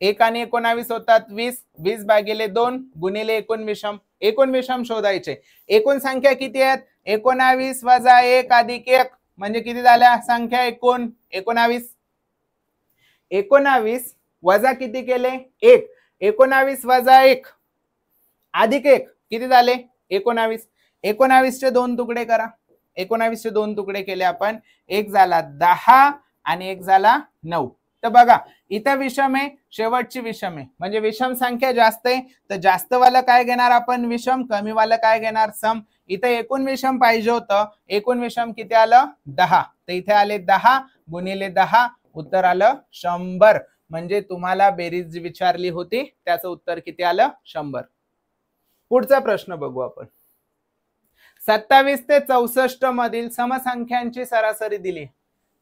1 आणि 19 होतात 20, 20 भागिले 2 गुणिले एकूण विषम. एकूण विषम शोधायचे. एकूण संख्या किती आहेत? 19 वजा 1 अधिक 1 म्हणजे किती झाल्या संख्या? एकूण 19. 19 वजा किती केले? 1. 19 वजा 1 अधिक 1 किती झाले? 19. 19 चे 2 तुकडे करा. 19 चे 2 तुकडे केले आपण, एक झाला 10 आणि एक झाला 9. तर बघा इथं विषम आहे, शेवटची विषम आहे, म्हणजे विषम संख्या जास्त आहे तर जास्त वाला काय घेणार आपण? विषम. कमी वाला काय घेणार? सम. इथं एकूण विषम पाहिजे होतं. एकूण विषम किती आलं? 10. तर इथे आले 10 गुणिले 10, उत्तर आलं 100. म्हणजे तुम्हाला बेरीज विचारली होती त्याचं उत्तर किती आलं? 100. पुढचा प्रश्न बघू आपण. 27 ते 64 मधील समसंख्यांची सरासरी दिली.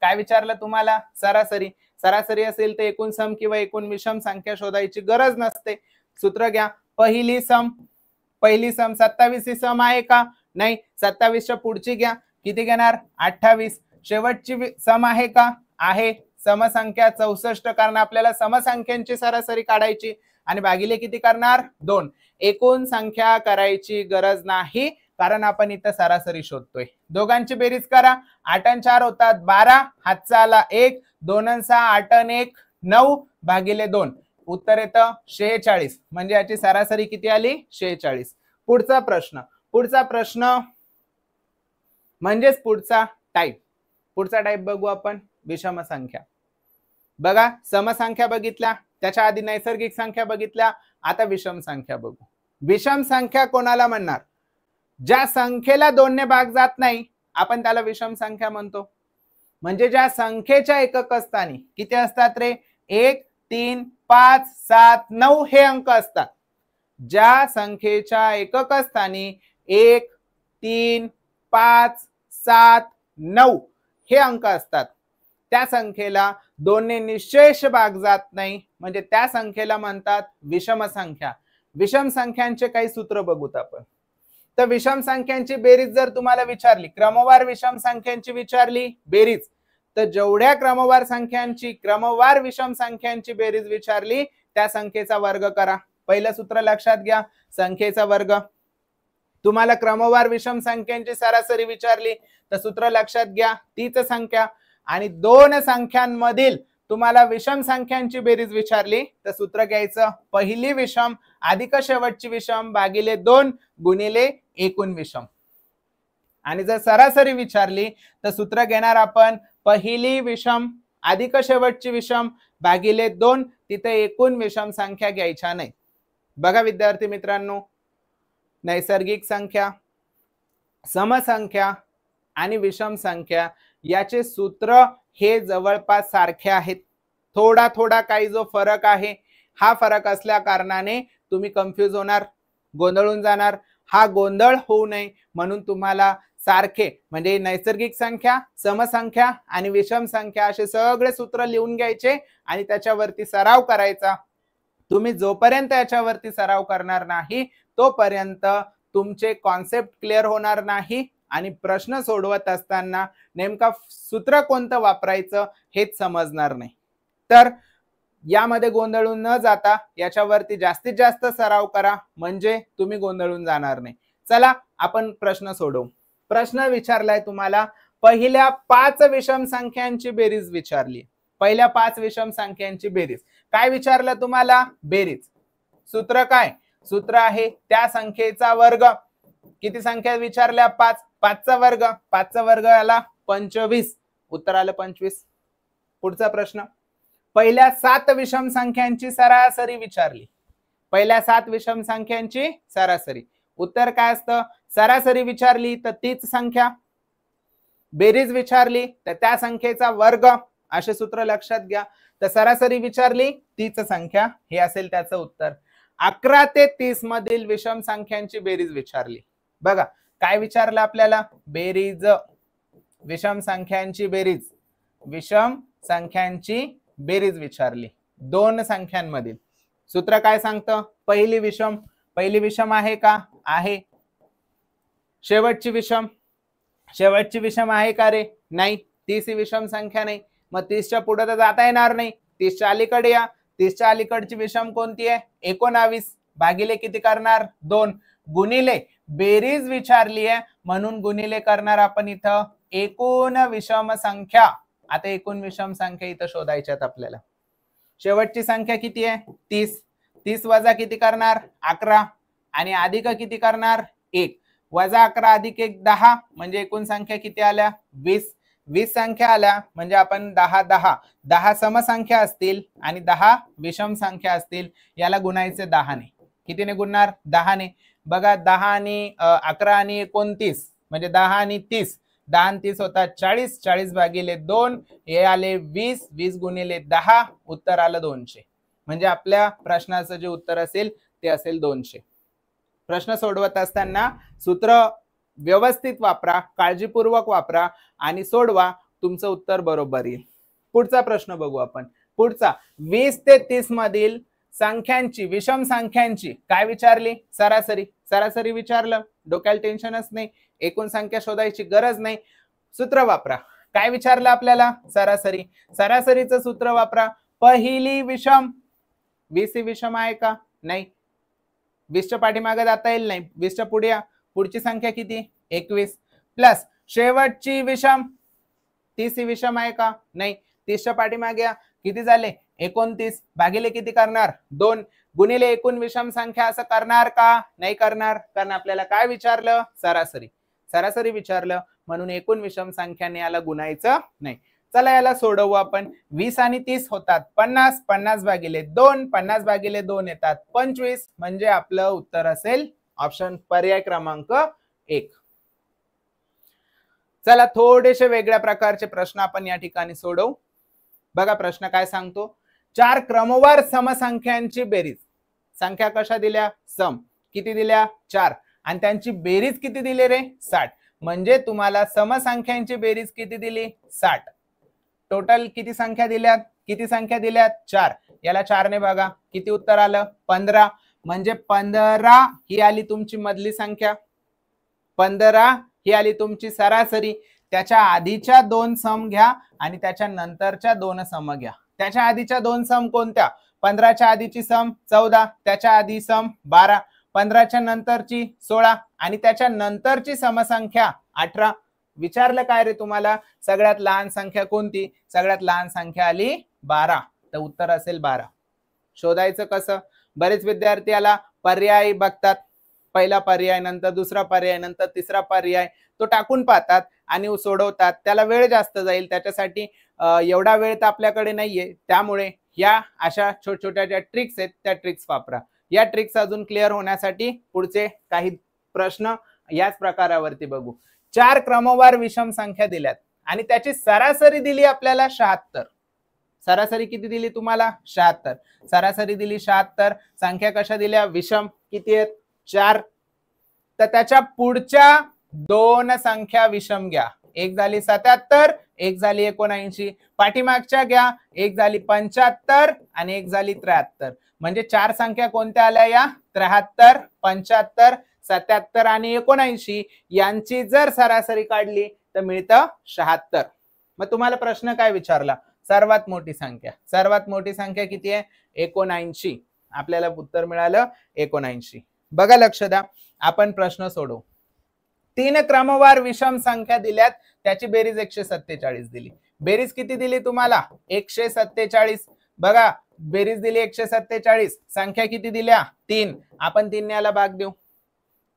काय विचारलं तुम्हाला? सरासरी. सरासरी असेल तर एकूण सम किंवा एकूण विषम संख्या शोधायची गरज नसते. सूत्र घ्या. पहिली सम 27 ही सम आहे का? नाही. 27 च्या पुढची घ्या, किती घेणार? 28. शेवटची सम आहे का? आहे. समसंख्या 64, कारण आपल्याला समसंख्यांची सरासरी काढायची आणि भागिले किती करणार? 2. एकूण संख्या करायची गरज नाही कारण आपण इथं सरासरी शोधतोय. दोघांची बेरीज करा. 8 आणि 4 होतात 12, हातचा आला 1, 2 आणि 6 8 आणि 1 9 भागिले 2, उत्तर येतं 46. म्हणजे याची सरासरी किती आली? 46. पुढचा प्रश्न म्हणजेच पुढचा टाईप बघू आपण. विषम संख्या बघा. समसंख्या बघितल्या, त्याच्या आधी नैसर्गिक संख्या बघितल्या, आता विषम संख्या बघू. विषम संख्या कोणाला म्हणणार? ज्या संख्येला 2 ने भाग जात नाही आपण त्याला विषम संख्या म्हणतो. म्हणजे ज्या संख्येच्या एकक स्थानी किती असतात रे? 1 3 5 7 9 हे अंक असतात. ज्या संख्येच्या एकक स्थानी 1 3 5 7 9 हे अंक असतात त्या संख्येला 2 ने निशेष भाग जात नाही म्हणजे त्या संख्येला म्हणतात विषम संख्या. विषम संख्यांचे काही सूत्र बघूत आपण. तर विषम संख्यांची बेरीज जर तुम्हाला विचारली, क्रमवार विषम संख्यांची विचारली बेरीज, तर जेवढ्या क्रमवार विषम संख्यांची बेरीज विचारली त्या संख्येचा वर्ग करा. पहिलं सूत्र लक्षात घ्या, संख्येचा वर्ग. तुम्हाला क्रमवार विषम संख्यांची सरासरी विचारली तर सूत्र लक्षात घ्या, तीच संख्या. आणि 2 संख्यांमधील तुम्हाला विषम संख्यांची बेरीज विचारली तर सूत्र घ्यायचं, पहिली विषम अधिक शेवटची विषम भागिले 2 गुणिले एकूण विषम. आणि जर सरासरी विचारली तर सूत्र घेणार आपण, पहिली विषम अधिक शेवटची विषम भागिले 2, तिथे एकूण विषम संख्या घ्यायच्या नाही. बघा विद्यार्थी मित्रांनो, नैसर्गिक संख्या, समसंख्या आणि विषम संख्या याचे सूत्र हे जवळपास सारखे आहेत. थोडा थोडा काही जो फरक आहे, हा फरक असल्या कारणाने तुम्ही कन्फ्यूज होणार, गोंधळून जाणार. हा गोंधळ होऊ नये म्हणून तुम्हाला सारखे म्हणजे नैसर्गिक संख्या, समसंख्या आणि विषम संख्या असे सगळे सूत्र लिहून घ्यायचे आणि त्याच्यावरती सराव करायचा. तुम्ही जोपर्यंत याच्यावरती सराव करणार नाही तोपर्यंत तुमचे कॉन्सेप्ट क्लिअर होणार नाही आणि प्रश्न सोडवत असताना नेमका सूत्र कोणतं वापरायचं हेच समजणार नाही. तर यामध्ये गोंधळून न जाता याच्यावरती जास्तीत जास्त सराव करा, म्हणजे तुम्ही गोंधळून जाणार नाही. चला आपण प्रश्न सोडवू. प्रश्न विचारलाय तुम्हाला, पहिल्या 5 विषम संख्यांची बेरीज विचारली. पहिल्या 5 विषम संख्यांची बेरीज. काय विचारलं तुम्हाला? बेरीज. सूत्र काय? सूत्र आहे त्या संख्येचा वर्ग. किती संख्या विचारल्या? 5. 5चा वर्ग. 5चा वर्ग आला 25. उत्तर आलं 25. पुढचा प्रश्न, पहिल्या 7 विषम संख्यांची सरासरी विचारली. पहिल्या 7 विषम संख्यांची सरासरी. उत्तर काय असतं? सरासरी विचारली तर तीच संख्या, बेरीज विचारली तर त्या संख्येचा वर्ग, असे सूत्र लक्षात घ्या. तर सरासरी विचारली तीच संख्या, हे असेल त्याचं उत्तर. 11 ते 30 मधील विषम संख्यांची बेरीज विचारली. बघा काय विचारलं आपल्याला? बेरीज, विषम संख्यांची बेरीज. विषम संख्यांची बेरीज विचारली 2 संख्यांमधील. सूत्र काय सांगतं? पहिली विषम. पहिली विषम आहे का? आहे. शेवटची विषम. शेवटची विषम आहे का रे? नाही. 30 ही विषम संख्या नाही, मग 30च्या पुढे तर जाता येणार नाही. 30च्या अलीकडे या. 30च्या अलीकडची विषम कोणती आहे? 19 भागिले किती करणार? 2. गुणिले बेरीज विचारली आहे म्हणून गुणिले करणार आपण इथं एकूण विषम संख्या. आता एकूण विषम संख्या इथं शोधायच्यात आपल्याला. शेवटची संख्या किती आहे? 30. 30 वजा किती करणार? 11 आणि अधिक किती करणार? 1. वजा 11 अधिक 1 10 म्हणजे एकूण संख्या किती आल्या? 20. 20 संख्या आल्या म्हणजे आपण 10 समसंख्या असतील आणि 10 विषम संख्या असतील. याला गुणायचे 10 ने. कितीने गुणणार? 10 ने. बघा 10 आणि 11 आणि 29 म्हणजे 10 आणि 30. 10 आणि 30 होतात 40. 40 भागिले 2 हे आले 20. 20 गुणिले 10 उत्तर आलं 200. म्हणजे आपल्या प्रश्नाचं जे उत्तर असेल ते असेल 200. प्रश्न सोडवत असताना सूत्र व्यवस्थित वापरा, काळजीपूर्वक वापरा आणि सोडवा. तुमचं उत्तर बरोबर येईल. पुढचा प्रश्न बघू आपण. पुढचा 20 ते 30 मधील संख्यांची, विषम संख्यांची काय विचारली? सरासरी. सरासरी विचारलं, डोक्याला टेन्शनच नाही, एकूण संख्या शोधायची गरज नाही. सूत्र वापरा. काय विचारलं आपल्याला? सरासरी. सरासरीचं सूत्र वापरा. पहिली विषम. 20 ही विषम आहे का? नाही. 20च्या पाठीमागे जाता येईल नाही, 20च्या पुढे या. पुढची संख्या किती? 21 प्लस शेवटची विषम. 30 ही विषम आहे का? नाही. 30च्या पाठीमागे या. किती झाले? 29 भागिले किती करणार? 2 गुणिले एकूण विषम संख्या. असं करणार का? नाही करणार, कारण आपल्याला काय विचारलं? सरासरी. सरासरी विचारलं म्हणून एकूण विषम संख्याने याला गुणायचं नाही. चला याला सोडवू आपण. 20 आणि 30 होतात 50. 50 भागिले 2. 50 भागिले 2 येतात 25. म्हणजे आपलं उत्तर असेल ऑप्शन पर्याय क्रमांक 1. चला थोडेसे वेगळ्या प्रकारचे प्रश्न आपण या ठिकाणी सोडवू. बघा प्रश्न काय सांगतो? 4 क्रमवार समसंख्यांची बेरीज. संख्या कशा दिल्या? सम. किती दिल्या? 4. आणि त्यांची बेरीज किती दिली रे? 60. म्हणजे तुम्हाला समसंख्यांची बेरीज किती दिली? 60. टोटल किती संख्या दिल्यात? किती संख्या दिल्यात? 4. याला 4 ने बघा किती उत्तर आलं? 15. म्हणजे 15 ही आली तुमची मधली संख्या. 15 ही आली तुमची सरासरी. त्याच्या आधीच्या 2 सम घ्या आणि त्याच्या नंतरच्या 2 सम घ्या. त्याच्या आधीच्या 2 सम कोणत्या? 15च्या आधीची सम 14, त्याच्या आधी सम 12, 15च्या नंतरची 16 आणि त्याच्या नंतरची समसंख्या 18. विचारलं काय रे तुम्हाला? सगळ्यात लहान संख्या कोणती? सगळ्यात लहान संख्या आली 12. तर उत्तर असेल 12. शोधायचं कसं? बरेच विद्यार्थी याला पर्याय बघतात. पहिला पर्याय, नंतर दुसरा पर्याय, नंतर तिसरा पर्याय तो टाकून पाहतात आणि सोडवतात. त्याला वेळ जास्त जाईल. त्याच्यासाठी एवढा वेळ तर आपल्याकडे नाहीये. त्यामुळे या अशा छोट्या छोट्या ज्या ट्रिक्स आहेत त्या ट्रिक्स वापरा. या ट्रिक्स अजून क्लिअर होण्यासाठी पुढचे काही प्रश्न याच प्रकारावरती बघू. 4 क्रमवार विषम संख्या दिल्यात आणि त्याची सरासरी दिली आपल्याला 76. सरासरी किती दिली तुम्हाला? 76. सरासरी दिली 76. संख्या कशा दिल्या? विषम. किती आहेत? 4. तर त्याच्या पुढच्या 2 संख्या विषम घ्या. एक झाली 77, एक झाली 79. पाठीमागच्या घ्या. एक झाली 75 आणि एक झाली 73. म्हणजे 4 संख्या कोणत्या आल्या या? 73, 75, 77 आणि 79 यांची जर सरासरी काढली तर मिळतं 76. मग तुम्हाला प्रश्न काय विचारला? सर्वात मोठी संख्या. सर्वात मोठी संख्या किती आहे? 79. आपल्याला उत्तर मिळालं 79. बघा, लक्ष द्या, आपण प्रश्न सोडवू. 3 क्रमवार विषम संख्या दिल्यात, त्याची बेरीज 147 दिली. बेरीज किती दिली तुम्हाला? 147. बघा, बेरीज दिली 147. संख्या किती दिल्या? 3. आपण 3 ने याला भाग देऊ.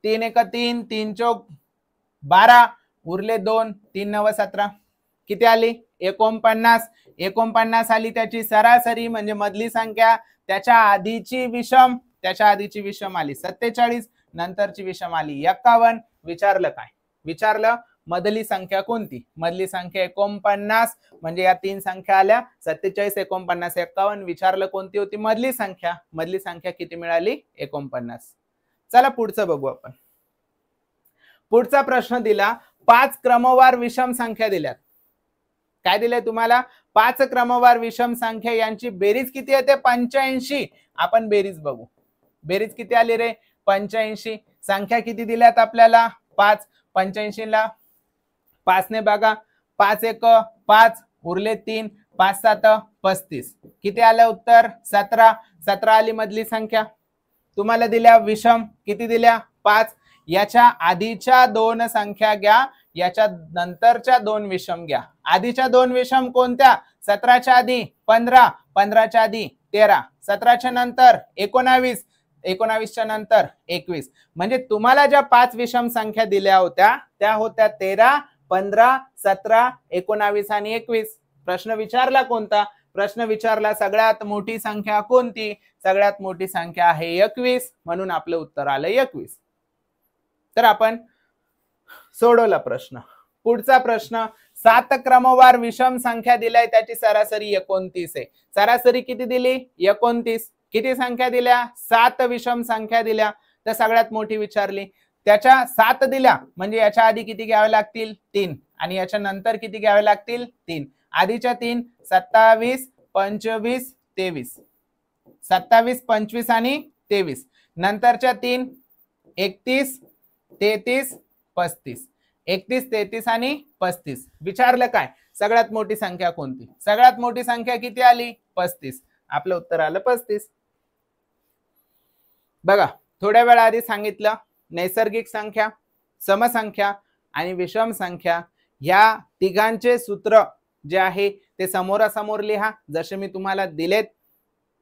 3 एक 3, 3 चौक 12, उरले 2, 3 9 17. किती आली? 49. 49 आली त्याची सरासरी, म्हणजे मधली संख्या. त्याच्या आधीची विषम, त्याच्या आधीची विषम आली 47, नंतरची विषम आली 51. विचारलं काय? विचारलं मधली संख्या कोणती? मधली संख्या 49, म्हणजे या 3 संख्या आल्या 47, 49, 51. विचारलं कोणती होती मधली संख्या? मधली संख्या किती मिळाली? 49. चला पुढचं बघू आपण. पुढचा प्रश्न दिला, 5 क्रमवार विषम संख्या दिल्यात. काय दिलंय तुम्हाला? 5 क्रमवार विषम संख्या, यांची बेरीज किती येते? 85. आपण बेरीज बघू. बेरीज किती आली रे? 85. संख्या किती दिल्यात आपल्याला? 5. 85 ला 5 ने बघा. 5 एक 5, उरले 3, 5 7 35. किती आलं उत्तर? 17. 17 आली मधली संख्या. तुम्हाला दिल्या विषम, किती दिल्या? 5. याच्या आधीच्या 2 संख्या घ्या, याच्या नंतरच्या 2 विषम घ्या. आधीच्या 2 विषम कोणत्या? 17च्या आधी 15, 15च्या आधी 13, 17च्या नंतर 19, 19च्या नंतर 21. म्हणजे तुम्हाला ज्या 5 विषम संख्या दिल्या होत्या त्या होत्या 13, 15, 17, 19 आणि 21. प्रश्न विचारला कोणता? प्रश्न विचारला सगळ्यात मोठी संख्या कोणती? सगळ्यात मोठी संख्या आहे 21, म्हणून आपलं उत्तर आलं 21. तर आपण सोडवला प्रश्न. पुढचा प्रश्न, 7 क्रमवार विषम संख्या दिलाय, त्याची सरासरी 29 आहे. सरासरी किती दिली? 29. किती संख्या दिल्या? 7 विषम संख्या दिल्या. तर सगळ्यात मोठी विचारली, त्याच्या 7 दिल्या, म्हणजे याच्या आधी किती घ्यावे लागतील? 3, आणि याच्या नंतर किती घ्यावे लागतील? 3. आधीच्या 3 27, 25, 23. 27, 25 आणि 23. नंतरच्या 3 31, 33, 35. 31, 33 आणि 35. विचारलं काय? सगळ्यात मोठी संख्या कोणती? सगळ्यात मोठी संख्या किती आली? 35. आपलं उत्तर आलं 35. बघा, थोड्या वेळा आधी सांगितलं, नैसर्गिक संख्या, समसंख्या आणि विषम संख्या या तिघांचे सूत्र जे आहे ते समोरासमोर लिहा. जसे मी तुम्हाला दिलेत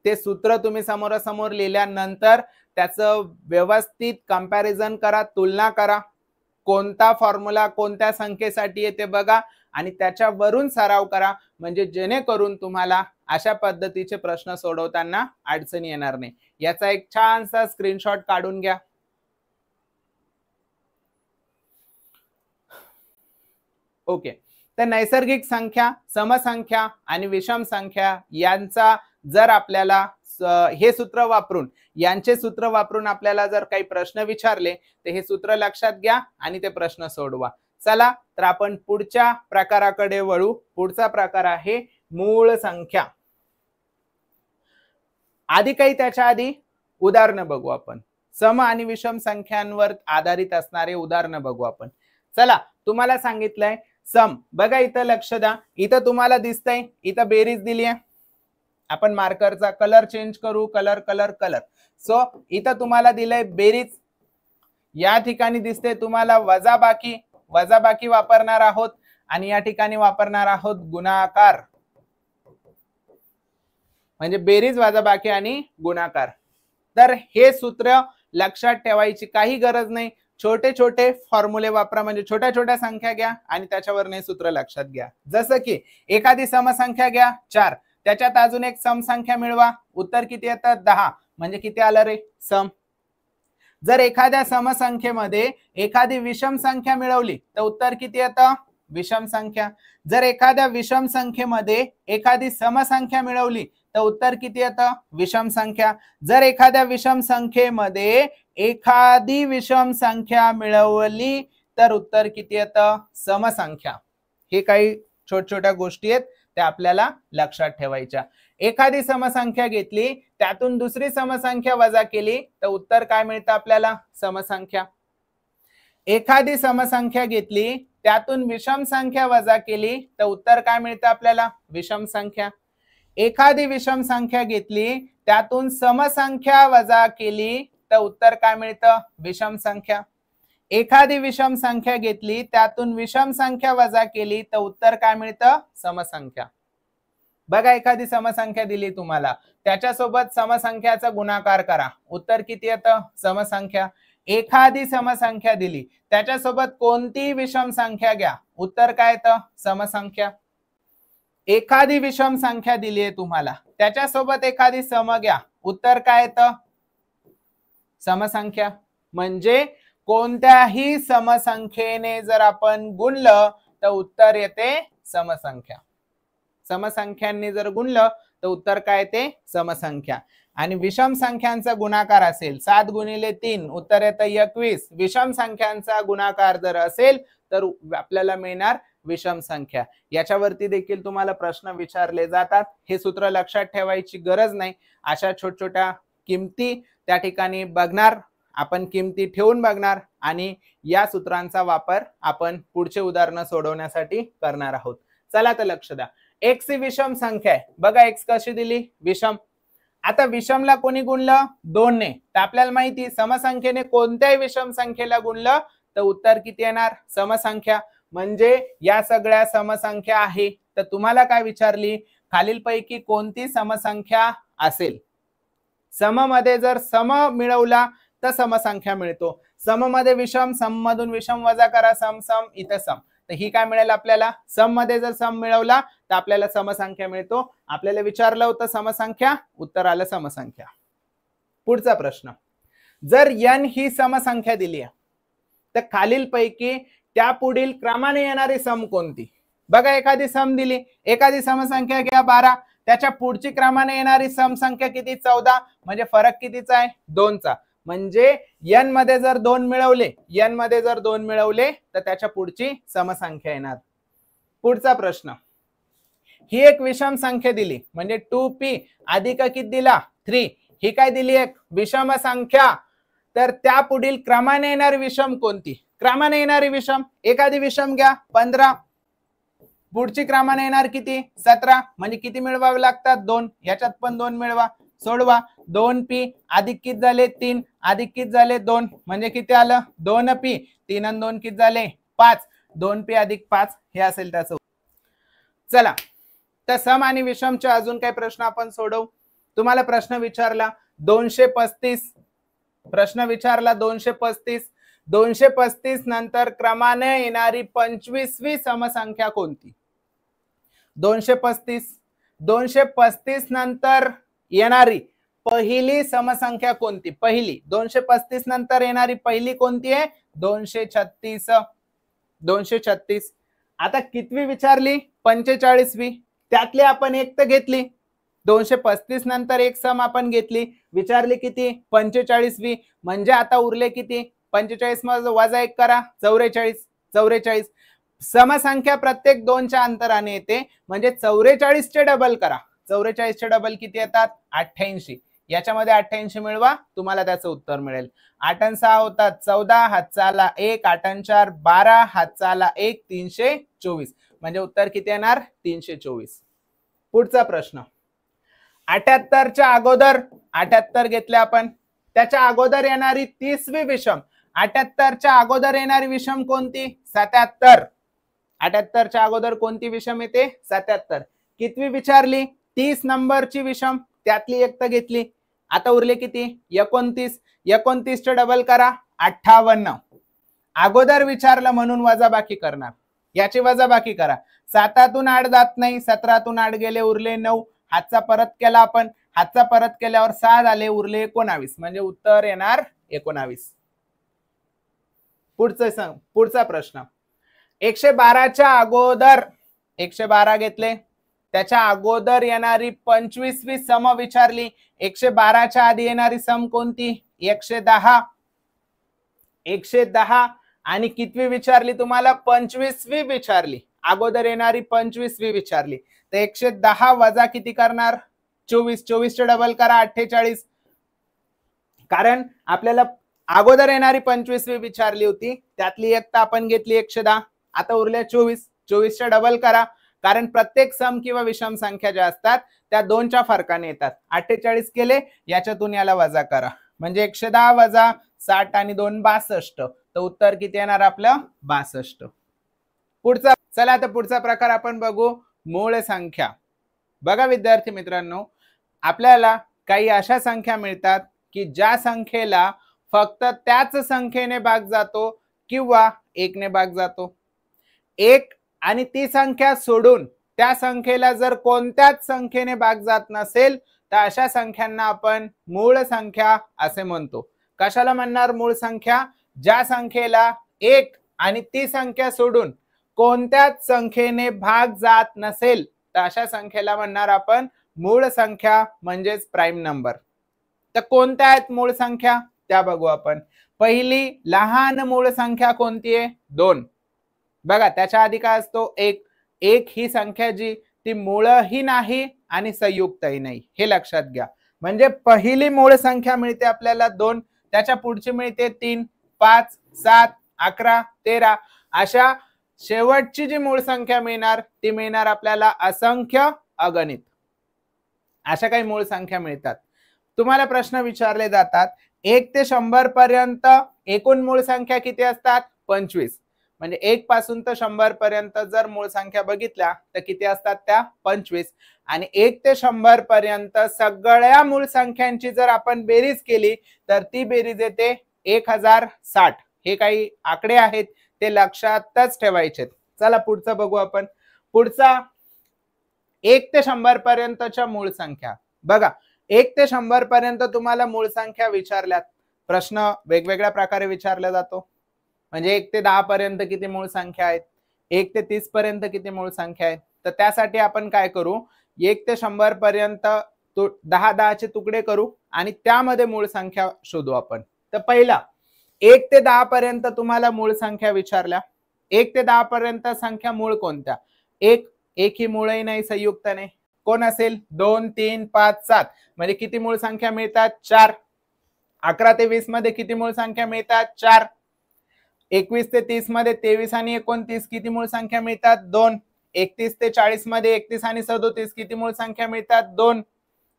ते सूत्र तुम्ही समोरासमोर लिहिल्यानंतर त्याचं व्यवस्थित कंपॅरिझन करा, तुलना करा. कोणता फॉर्म्युला कोणत्या संख्येसाठी येते बघा आणि त्याच्यावरून सराव करा, म्हणजे जेणेकरून तुम्हाला अशा पद्धतीचे प्रश्न सोडवताना अडचणी येणार नाही. याचा एक छानसा स्क्रीनशॉट काढून घ्या. ओके, तर नैसर्गिक संख्या, समसंख्या आणि विषम संख्या यांचा जर आपल्याला हे सूत्र वापरून, यांचे सूत्र वापरून आपल्याला जर काही प्रश्न विचारले तर हे सूत्र लक्षात घ्या आणि ते प्रश्न सोडवा. चला तर आपण पुढच्या प्रकाराकडे वळू. पुढचा प्रकार आहे मूळ संख्या. आधी काही त्याच्या आधी उदाहरणं बघू आपण. सम आणि विषम संख्यांवर आधारित असणारे उदाहरणं बघू आपण. चला, तुम्हाला सांगितलंय सम. बघा इथं लक्ष द्या, इथं तुम्हाला दिसतंय, इथं बेरीज दिली आहे. आपण मार्करचा कलर चेंज करू, कलर कलर कलर. सो इथं तुम्हाला दिलंय बेरीज. या ठिकाणी दिसते तुम्हाला वजाबाकी. वजाबाकी वापरणार आहोत आणि या ठिकाणी वापरणार आहोत गुणाकार. म्हणजे बेरीज, वजाबाकी आणि गुणाकार. तर हे सूत्र लक्षात ठेवायची काही गरज नाही. छोटे छोटे फॉर्म्युले वापरा, म्हणजे छोट्या छोट्या संख्या घ्या आणि त्याच्यावर हे सूत्र लक्षात घ्या. जसं की एखादी समसंख्या घ्या 4, त्याच्यात अजून एक समसंख्या मिळवा. उत्तर किती येतं? 10. म्हणजे किती आलं रे सम. जर एखाद्या समसंख्येमध्ये एखादी विषम संख्या मिळवली तर उत्तर किती येतं विषम संख्या. जर एखाद्या विषम संख्येमध्ये एखादी समसंख्या मिळवली तर उत्तर किती येतं विषम संख्या. जर एखाद्या विषम संख्येमध्ये एखादी विषम संख्या मिळवली तर उत्तर किती येतं समसंख्या. हे काही छोट्या गोष्टी आहेत त्या आपल्याला लक्षात ठेवायच्या. एखादी समसंख्या घेतली त्यातून दुसरी समसंख्या वजा केली तर उत्तर काय मिळतं आपल्याला समसंख्या. एखादी समसंख्या घेतली त्यातून विषम संख्या वजा केली तर उत्तर काय मिळतं आपल्याला विषम संख्या. एखादी विषम संख्या घेतली त्यातून समसंख्या वजा केली तर उत्तर काय मिळतं विषम संख्या. एखादी विषम संख्या घेतली त्यातून विषम संख्या वजा केली तर उत्तर काय मिळतं समसंख्या. बघा एखादी समसंख्या दिली तुम्हाला त्याच्यासोबत समसंख्याचा गुणाकार करा उत्तर किती येतं समसंख्या. एखादी समसंख्या दिली त्याच्यासोबत कोणती विषम संख्या घ्या उत्तर काय येतं समसंख्या. एखादी विषम संख्या दिली आहे तुम्हाला त्याच्यासोबत एखादी सम घ्या उत्तर काय येतं समसंख्या. म्हणजे कोणत्याही समसंख्येने जर आपण गुणलं तर उत्तर येते समसंख्या. समसंख्यांनी जर गुणलं तर उत्तर काय येते समसंख्या. आणि विषम संख्यांचा गुणाकार असेल 7 गुणिले 3 उत्तर येतं 21. विषम संख्यांचा गुणाकार जर असेल तर आपल्याला मिळणार विषम संख्या. याच्यावरती देखील तुम्हाला प्रश्न विचारले जातात. हे सूत्र लक्षात ठेवायची गरज नाही. अशा छोट्या किमती त्या ठिकाणी बघणार आपण, किमती ठेवून बघणार आणि या सूत्रांचा वापर आपण पुढचे उदाहरण सोडवण्यासाठी करणार आहोत. चला तर लक्ष द्या. x ही विषम संख्या आहे. बघा x कशी दिली विषम. आता विषमला कोणी गुणलं 2 ने. तर आपल्याला माहिती समसंख्येने कोणत्याही विषम संख्येला गुणलं तर उत्तर किती येणार समसंख्या. म्हणजे या सगळ्या समसंख्या आहे. तर तुम्हाला काय विचारली खालीलपैकी कोणती समसंख्या असेल. सम मध्ये जर सम मिळवला तर समसंख्या मिळतो. सम मध्ये विषम, सम मधून विषम वजा करा सम सम इथं सम. तर ही काय मिळेल आपल्याला सम मध्ये जर सम मिळवला तर आपल्याला समसंख्या मिळतो. आपल्याला विचारलं होतं समसंख्या उत्तर आलं समसंख्या. पुढचा प्रश्न. जर n ही समसंख्या दिली आहे तर खालीलपैकी त्या पुढील क्रमाने येणारी सम कोणती. बघा एखादी सम दिली, एखादी समसंख्या घ्या 12 त्याच्या पुढची क्रमाने येणारी समसंख्या किती 14. म्हणजे फरक कितीचा आहे 2 चा. म्हणजे n मध्ये जर 2 मिळवले तर त्याच्या पुढची समसंख्या येणार. पुढचा प्रश्न. ही एक विषम संख्या दिली म्हणजे 2p अधिक किती दिला 3. ही काय दिली एक विषम संख्या. तर त्या पुढील क्रमाने येणारी विषम कोणती. क्रमाने येणारी विषम एखादी विषम घ्या 15. पुढची क्रमाने येणार किती 17. म्हणजे किती मिळवावे लागतात 2. याच्यात पण 2 मिळवा. सोडवा. 2p अधिक किती झाले 3 अधिक किती झाले 2 म्हणजे किती आलं 2p. 3 आणि 2 किती झाले 5. 2p अधिक 5 हे असेल त्याचं. चला तर सम आणि विषमचे अजून काही प्रश्न आपण सोडवू. तुम्हाला प्रश्न विचारला 235. प्रश्न विचारला 235. 235 नंतर क्रमाने येणारी 25वी समसंख्या कोणती. 235 नंतर येणारी पहिली समसंख्या कोणती. पहिली 235 नंतर येणारी पहिली कोणती आहे 236. आता कितवी विचारली 45वी. त्यातली आपण एक तर घेतली 235 नंतर एक सम आपण घेतली. विचारली किती 45वी. म्हणजे आता उरले किती 45 मध्ये वजा 1 करा 44. समसंख्या प्रत्येक 2च्या अंतराने येते. म्हणजे 44 चे डबल करा. 44 चे डबल किती येतात 88. याच्यामध्ये 88 मिळवा तुम्हाला त्याचं उत्तर मिळेल. 8 आणि 6 होतात 14. हातचा आला 1. 8 आणि 4 12. हातचा आला 1. 324. म्हणजे उत्तर किती येणार 324. पुढचा प्रश्न. 78च्या अगोदर 78 घेतले आपण. त्याच्या अगोदर येणारी 30वी विषम. 78च्या अगोदर येणारी विषम कोणती 77. 78च्या अगोदर कोणती विषम येते 77. कितवी विचारली 30 नंबरची विषम. त्यातली एक तर घेतली. आता उरले किती 29. 29 चे डबल करा 58. अगोदर विचारलं म्हणून वजाबाकी करणार. याची वजाबाकी करा. 7तून 8 जात नाही. 17तून 8 गेले उरले 9. हातचा परत केला आपण हातचा परत केल्यावर 6 झाले, उरले 19, म्हणजे उत्तर येणार 19. पुढचा प्रश्न, 112च्या अगोदर 112 घेतले, त्याच्या अगोदर येणारी 25वी सम विचारली. 112च्या आधी येणारी सम कोणती? 110. 110 आणि कितवी विचारली तुम्हाला? 25वी विचारली. अगोदर येणारी 25वी विचारली. तर 110 वजा किती करणार? 24. 24 चे डबल करा, 48. कारण आपल्याला अगोदर येणारी 25वी विचारली होती, त्यातली एक तर आपण घेतली 110. आता उरल्या 24. 24 चे डबल करा, कारण प्रत्येक सम किंवा विषम संख्या ज्या असतात त्या 2च्या फरकाने येतात. 48 केले, याच्यातून याला वजा करा, म्हणजे 110 वजा 60 आणि 2 62. तर उत्तर किती येणार आपलं? 62. पुढचा, चला आता पुढचा प्रकार आपण बघू, मूळ संख्या. बघा विद्यार्थी मित्रांनो, आपल्याला काही अशा संख्या मिळतात की ज्या संख्येला फक्त त्याच संख्येने भाग जातो किंवा 1 ने भाग जातो. 1 आणि ती संख्या सोडून त्या संख्येला जर कोणत्याच संख्येने भाग जात नसेल तर अशा संख्यांना आपण मूळ संख्या असे म्हणतो. कशाला म्हणणार मूळ संख्या? ज्या संख्येला 1 आणि ती संख्या सोडून कोणत्याच संख्येने भाग जात नसेल तर अशा संख्येला म्हणणार आपण मूळ संख्या, म्हणजेच प्राईम नंबर. तर कोणत्या आहेत मूळ संख्या त्या बघू आपण. पहिली लहान मूळ संख्या कोणती आहे? 2. बघा त्याच्या आधी काय असतो? 1. 1 ही संख्या जी ती मूळही नाही आणि संयुक्तही नाही, हे लक्षात घ्या. म्हणजे पहिली मूळ संख्या मिळते आपल्याला 2, त्याच्या पुढची मिळते 3, 5, 7, 11, 13. अशा शेवटची जी मूळ संख्या मिळणार ती मिळणार आपल्याला असंख्य, अगणित. अशा काही मूळ संख्या मिळतात. तुम्हाला प्रश्न विचारले जातात 1 ते 100 पर्यंत एकूण मूळ संख्या किती असतात? 25. म्हणजे 1 पासून तर 100 पर्यंत जर मूळ संख्या बघितल्या तर किती असतात त्या? 25. आणि 1 ते 100 पर्यंत सगळ्या मूळ संख्यांची जर आपण बेरीज केली तर ती बेरीज येते 1060. हे काही आकडे आहेत, ते लक्षातच ठेवायचे. चला पुढचं बघू आपण. पुढचा 1 ते 100 पर्यंतच्या मूळ संख्या. बघा 1 ते 100 पर्यंत तुम्हाला मूळ संख्या विचारल्यात, प्रश्न वेगवेगळ्या प्रकारे विचारला जातो. म्हणजे 1 ते 10 पर्यंत किती मूळ संख्या आहेत, 1 ते 30 पर्यंत किती मूळ संख्या आहेत. तर त्यासाठी आपण काय करू, 1 ते 100 पर्यंत 10 चे तुकडे करू आणि त्यामध्ये मूळ संख्या शोधू आपण. तर पहिला 1 ते 10 पर्यंत तुम्हाला मूळ संख्या विचारल्या. 1 ते 10 पर्यंत संख्या मूळ कोणत्या? 1 ही मूळही नाही, संयुक्त नाही. कोण असेल? 2, 3, 5, 7. म्हणजे किती मूळ संख्या मिळतात? 4. 11 ते 20 मध्ये किती मूळ संख्या मिळतात? 4. 21 ते 30 मध्ये 23 आणि 29 किती मूळ संख्या मिळतात? 2. 31 ते 40 मध्ये 31 आणि 37 किती मूळ संख्या मिळतात? 2.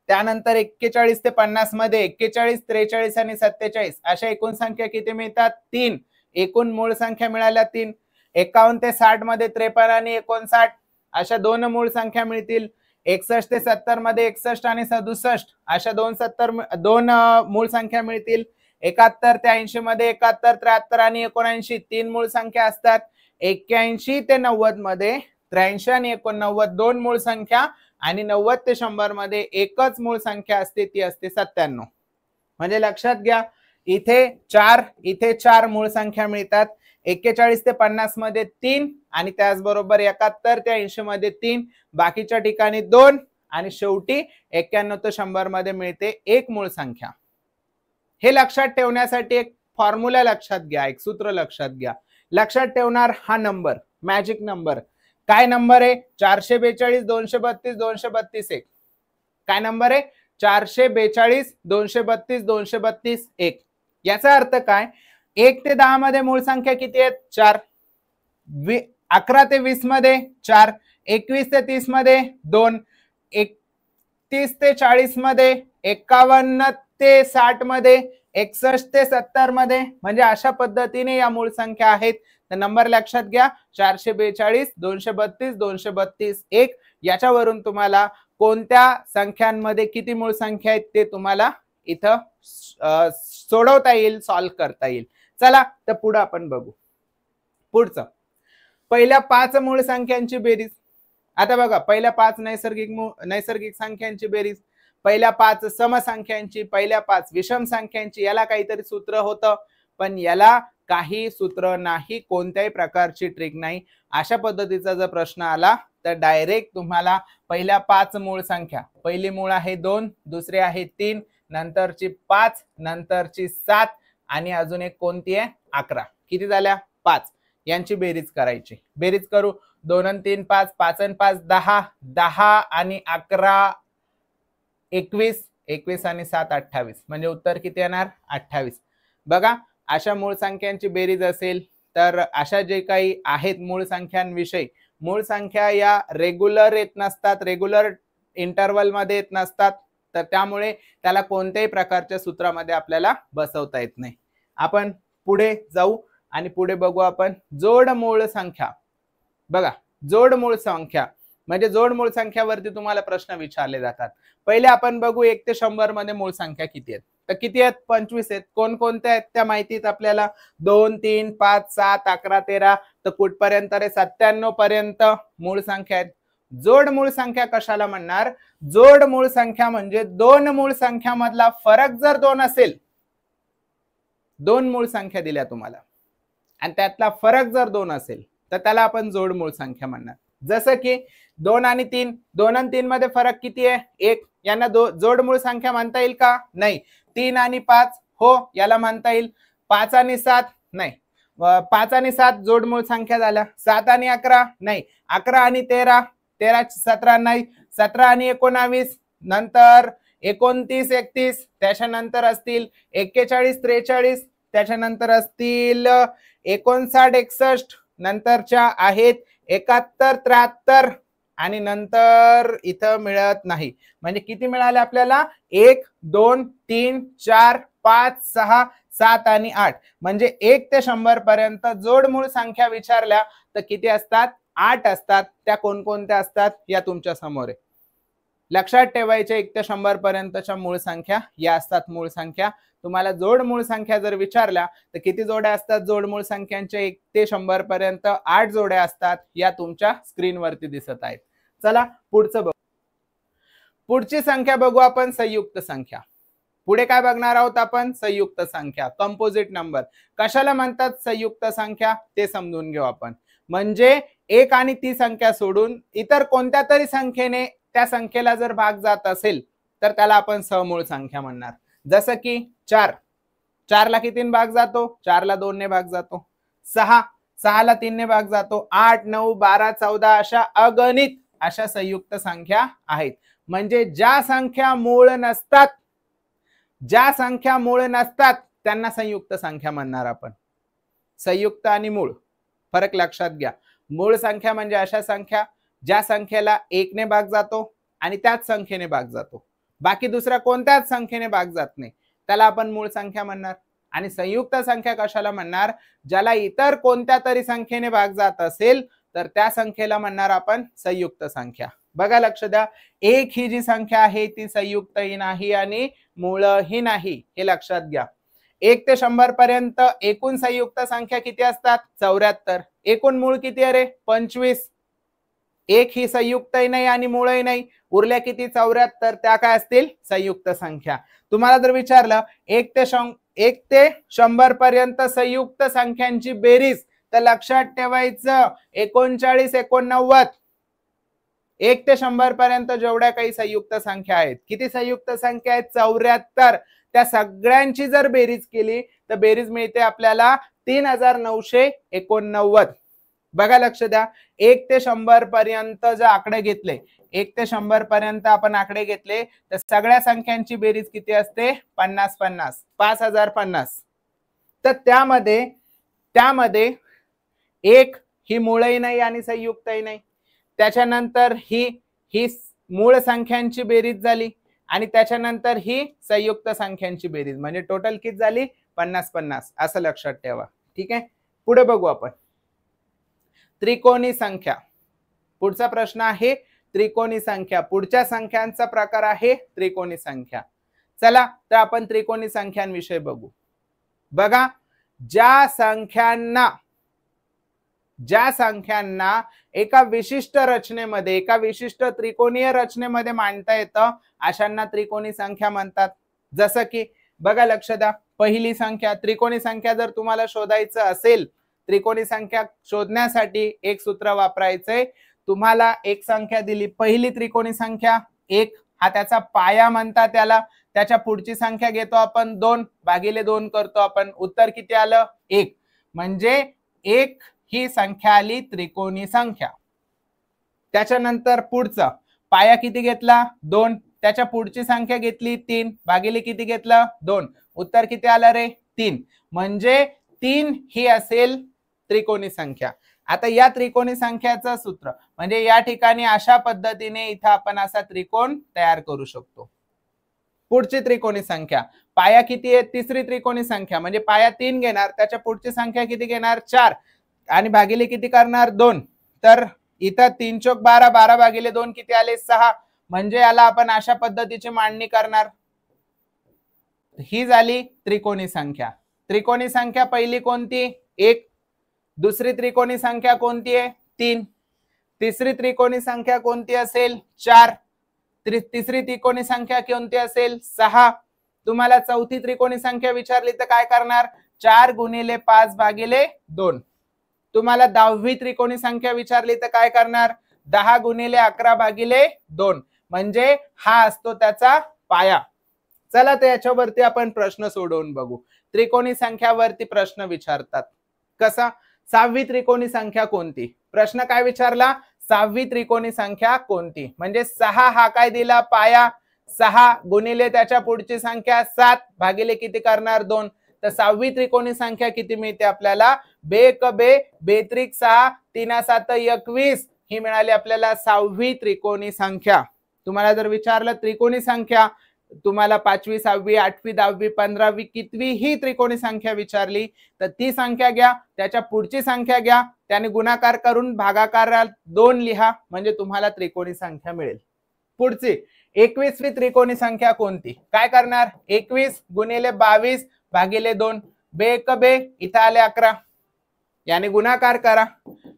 त्यानंतर 41 ते 50 मध्ये 41, 43 आणि 47 अशा एकूण संख्या किती मिळतात? 3. एकूण मूळ संख्या मिळाल्या 3. 51 ते 60 मध्ये 53 आणि 59 अशा 2 मूळ संख्या मिळतील. 61 ते 70 मध्ये 61 आणि 67 अशा 2 मूळ संख्या मिळतील. 71 ते 80 मध्ये 71, 73 आणि 79 3 मूळ संख्या असतात. 81 ते 90 मध्ये 83 आणि 89 2 मूळ संख्या आणि 90 ते 100 मध्ये एकच मूळ संख्या असते, ती असते 97. म्हणजे लक्षात घ्या, इथे 4 मूळ संख्या मिळतात. 41 ते 50 मध्ये 3 आणि त्याचबरोबर 71 ते 80 मध्ये 3, बाकीच्या ठिकाणी 2 आणि शेवटी 91 ते 100 मध्ये मिळते एक मूळ संख्या. हे लक्षात ठेवण्यासाठी एक फॉर्म्युला लक्षात घ्या, एक सूत्र लक्षात घ्या. लक्षात ठेवणार हा नंबर, मॅजिक नंबर. काय नंबर आहे? 442, 232, 232, 1. काय नंबर आहे? 442, 232, 232, 1. याचा अर्थ काय? 1 ते 10 मध्ये मूळ संख्या किती आहेत? 4. 11 ते 20 मध्ये 4. 21 ते 30 मध्ये 2. 31 ते 40 मध्ये 51 ते 60 मध्ये 61 ते 70 मध्ये. म्हणजे अशा पद्धतीने या मूळ संख्या आहेत. तर नंबर लक्षात घ्या, 442, 232, 232, 1. याच्यावरून तुम्हाला कोणत्या संख्यांमध्ये किती मूळ संख्या आहेत ते तुम्हाला इथं सोडवता येईल, सॉल्व्ह करता येईल. चला तर पुढे आपण बघू. पुढचं पहिल्या 5 मूळ संख्यांची बेरीज. आता बघा, पहिल्या 5 नैसर्गिक संख्यांची बेरीज. पहिल्या 5 समसंख्यांची, पहिल्या 5 विषम संख्यांची, याला काहीतरी सूत्र होतं, पण याला काही सूत्र नाही, कोणत्याही प्रकारची ट्रिक नाही. अशा पद्धतीचा जर प्रश्न आला तर डायरेक्ट तुम्हाला पहिल्या 5 मूळ संख्या, पहिली मूळ आहे 2, दुसरी आहे 3, नंतरची 5, नंतरची 7 आणि अजून एक कोणती आहे 11. किती झाल्या 5. यांची बेरीज करायची. बेरीज करू. 2 आणि 3 5, 5 आणि 5 10, 10 आणि 11 21, 21 आणि 7 28, म्हणजे उत्तर किती येणार 28. बघा, अशा मूळ संख्यांची बेरीज असेल तर अशा जे काही आहेत मूळ संख्यांविषयी, मूळ संख्या या रेग्युलर येत नसतात, रेग्युलर इंटरवल मध्ये येत नसतात, तर त्यामुळे त्याला कोणत्याही प्रकारच्या सूत्रामध्ये आपल्याला बसवता येत नाही. आपण पुढे जाऊ आणि पुढे बघू आपण जोड मूळ संख्या. बघा, जोड मूळ संख्या म्हणजे जोड मूळ संख्यावरती तुम्हाला प्रश्न विचारले जातात. पहिले आपण बघू 1 ते 100 मध्ये मूळ संख्या किती आहेत. तर किती आहेत 25 आहेत. कोणकोणत्या आहेत त्या माहितीत आपल्याला. 2 3 5 7 11 13 तर कुठपर्यंत रे 97 पर्यंत मूळ संख्या आहेत. जोड मूळ संख्या कशाला म्हणणार. जोड मूळ संख्या म्हणजे दोन मूळ संख्या मधला फरक जर 2 असेल, दोन मूळ संख्या दिल्या तुम्हाला आणि त्यातला फरक जर 2 असेल तर त्याला आपण जोड मूळ संख्या म्हणणार. जसं की 2 आणि 3, 2 आणि 3 मध्ये फरक किती आहे 1, यांना जोड मूळ संख्या म्हणता येईल का नाही. 3 आणि 5 हो याला म्हणता येईल. 5 आणि 7 नाही. 5 आणि 7 जोड मूळ संख्या झाल्या. 7 आणि 11 नाही. 11 आणि 13, 13 17 नाही. 17 आणि 19 नंतर 29 31, त्याच्यानंतर असतील 41 43, त्याच्यानंतर असतील 59 61, नंतरच्या आहेत 71 73 आणि नंतर इथं मिळत नाही. म्हणजे किती मिळाले आपल्याला 1 2 3 4 5 6 7 आणि 8. म्हणजे 1 ते 100 पर्यंत जोड मूळ संख्या विचारल्या तर किती असतात 8 असतात. त्या कोणकोणत्या असतात या तुमच्या समोर आहे. लक्षात ठेवायचे 1 ते 100 पर्यंतच्या मूळ संख्या या असतात मूळ संख्या. तुम्हाला जोड मूळ संख्या जर विचारल्या तर किती जोड्या असतात जोड मूळ संख्यांच्या 1 ते 100 पर्यंत 8 जोड्या असतात. या तुमच्या स्क्रीनवरती दिसत आहेत. चला पुढचं बघू. पुढची संख्या बघू आपण संयुक्त संख्या. पुढे काय बघणार आहोत आपण संयुक्त संख्या, कंपोजिट नंबर. कशाला म्हणतात संयुक्त संख्या ते समजून घेऊ आपण. म्हणजे 1 आणि ती संख्या सोडून इतर कोणत्या तरी संख्येने त्या संख्येला जर भाग जात असेल तर त्याला आपण समूळ संख्या म्हणणार. जसं की 4, 4 ला कितीने भाग जातो 4 ला 2 ने भाग जातो. 6, 6 ला 3 ने भाग जातो. 8 9 12 14 अशा अगणित अशा संयुक्त संख्या आहेत. म्हणजे ज्या संख्या मूळ नसतात, ज्या संख्या मूळ नसतात त्यांना संयुक्त संख्या म्हणणार आपण. संयुक्त आणि मूळ फरक लक्षात घ्या. मूळ संख्या म्हणजे अशा संख्या ज्या संख्येला 1 ने भाग जातो आणि त्याच संख्येने भाग जातो, बाकी दुसऱ्या कोणत्याच संख्येने भाग जात नाही, त्याला आपण मूळ संख्या म्हणणार. आणि संयुक्त संख्या कशाला म्हणणार, ज्याला इतर कोणत्या तरी संख्येने भाग जात असेल तर त्या संख्येला म्हणणार आपण संयुक्त संख्या. बघा लक्ष द्या, 1 ही जी संख्या आहे ती संयुक्तही नाही आणि मूळही नाही, हे लक्षात घ्या. 1 ते 100 पर्यंत एकूण संयुक्त संख्या किती असतात 74. एकूण मूळ किती आहे रे 25. 1 ही संयुक्तही नाही आणि मूळही नाही, उरल्या किती 74, त्या काय असतील संयुक्त संख्या. तुम्हाला जर विचारलं 1 ते 100 पर्यंत संयुक्त संख्यांची बेरीज तर लक्षात ठेवायचं 39 89. 1 ते 100 पर्यंत जेवढ्या काही संयुक्त संख्या आहेत, किती संयुक्त संख्या आहेत 74. त्या सगळ्यांची जर बेरीज केली तर बेरीज मिळते आपल्याला 3989. बघा लक्ष द्या, 1 ते 100 पर्यंत जर आकडे घेतले, 1 ते 100 पर्यंत आपण आकडे घेतले तर सगळ्या संख्यांची बेरीज किती असते 50 50 5050. तर त्यामध्ये 1 ही मूळही नाही आणि संयुक्तही नाही. त्याच्यानंतर ही मूळ संख्यांची बेरीज झाली आणि त्याच्यानंतर ही संयुक्त संख्यांची बेरीज, म्हणजे टोटल किती झाली 50 50. असं लक्षात ठेवा. ठीक आहे, पुढे बघू आपण त्रिकोणी संख्या. पुढचा प्रश्न आहे त्रिकोणी संख्या. पुढच्या संख्यांचा प्रकार आहे त्रिकोणी संख्या. चला तर आपण त्रिकोणी संख्यांविषयी बघू. बघा, ज्या संख्यांना एका विशिष्ट रचनेमध्ये, एका विशिष्ट त्रिकोणीय रचनेमध्ये मांडता येतं, अशांना त्रिकोणी संख्या म्हणतात. जसं की बघा, लक्ष द्या, पहिली संख्या, त्रिकोणी संख्या जर तुम्हाला शोधायचं असेल, त्रिकोणी संख्या शोधण्यासाठी एक सूत्र वापरायचंय. तुम्हाला एक संख्या दिली, पहिली त्रिकोणी संख्या 1, हा त्याचा पाया म्हणतात त्याला. त्याच्या पुढची संख्या घेतो आपण 2 भागिले 2 करतो आपण, उत्तर किती आलं? 1. म्हणजे 1 ही संख्या आली त्रिकोणी संख्या. त्याच्यानंतर पुढचा पाया किती घेतला? 2. त्याच्या पुढची संख्या घेतली 3 भागिले किती घेतलं? 2. उत्तर किती आलं रे? 3. म्हणजे 3 ही असेल त्रिकोणी संख्या. आता या त्रिकोणी संख्याचं सूत्र म्हणजे या ठिकाणी अशा पद्धतीने इथं आपण असा त्रिकोण तयार करू शकतो. पुढची त्रिकोणी संख्या, पाया किती आहे? तिसरी त्रिकोणी संख्या, म्हणजे पाया 3 घेणार, त्याच्या पुढची संख्या किती घेणार? 4 आणि भागिले किती करणार? 2. तर इथं 3 चौक 12, 12 भागिले 2 किती आले? 6. म्हणजे याला आपण अशा पद्धतीची मांडणी करणार. ही झाली त्रिकोणी संख्या. त्रिकोणी संख्या पहिली कोणती? 1. दुसरी त्रिकोणी संख्या कोणती आहे? 3. तिसरी त्रिकोणी संख्या कोणती असेल? 4. तिसरी त्रिकोणी संख्या कोणती असेल? 6. तुम्हाला चौथी त्रिकोणी संख्या विचारली तर काय करणार? 4 गुणिले 5 भागिले 2. तुम्हाला 10वी त्रिकोणी संख्या विचारली तर काय करणार? 10 गुणिले 11 भागिले 2. म्हणजे हा असतो त्याचा पाया. चला तर याच्यावरती आपण प्रश्न सोडवून बघू. त्रिकोणी संख्यावरती प्रश्न विचारतात. कसा? 6वी त्रिकोणी संख्या कोणती? प्रश्न काय विचारला? 6वी त्रिकोणी संख्या कोणती? म्हणजे 6 हा काय दिला? पाया. 6 गुणिले त्याच्या पुढची संख्या 7 भागिले किती करणार? 2. तर 6वी त्रिकोणी संख्या किती मिळते आपल्याला? बेक बे बेत्रिक 6 3 7 21 ही मिळाली आपल्याला 6वी त्रिकोणी संख्या. तुम्हाला जर विचारलं त्रिकोणी संख्या, तुम्हाला 5वी 6वी 8वी 10वी 15वी कितवी ही त्रिकोणी संख्या विचारली तर ती संख्या घ्या, त्याच्या पुढची संख्या घ्या, त्याने गुणाकार करून भागाकारात 2 लिहा, म्हणजे तुम्हाला त्रिकोणी संख्या मिळेल. पुढची 21वी त्रिकोणी संख्या कोणती? काय करणार? 21 गुणिले 22 भागिले 2. बेक बे इथं आले 11, याने गुणाकार करा.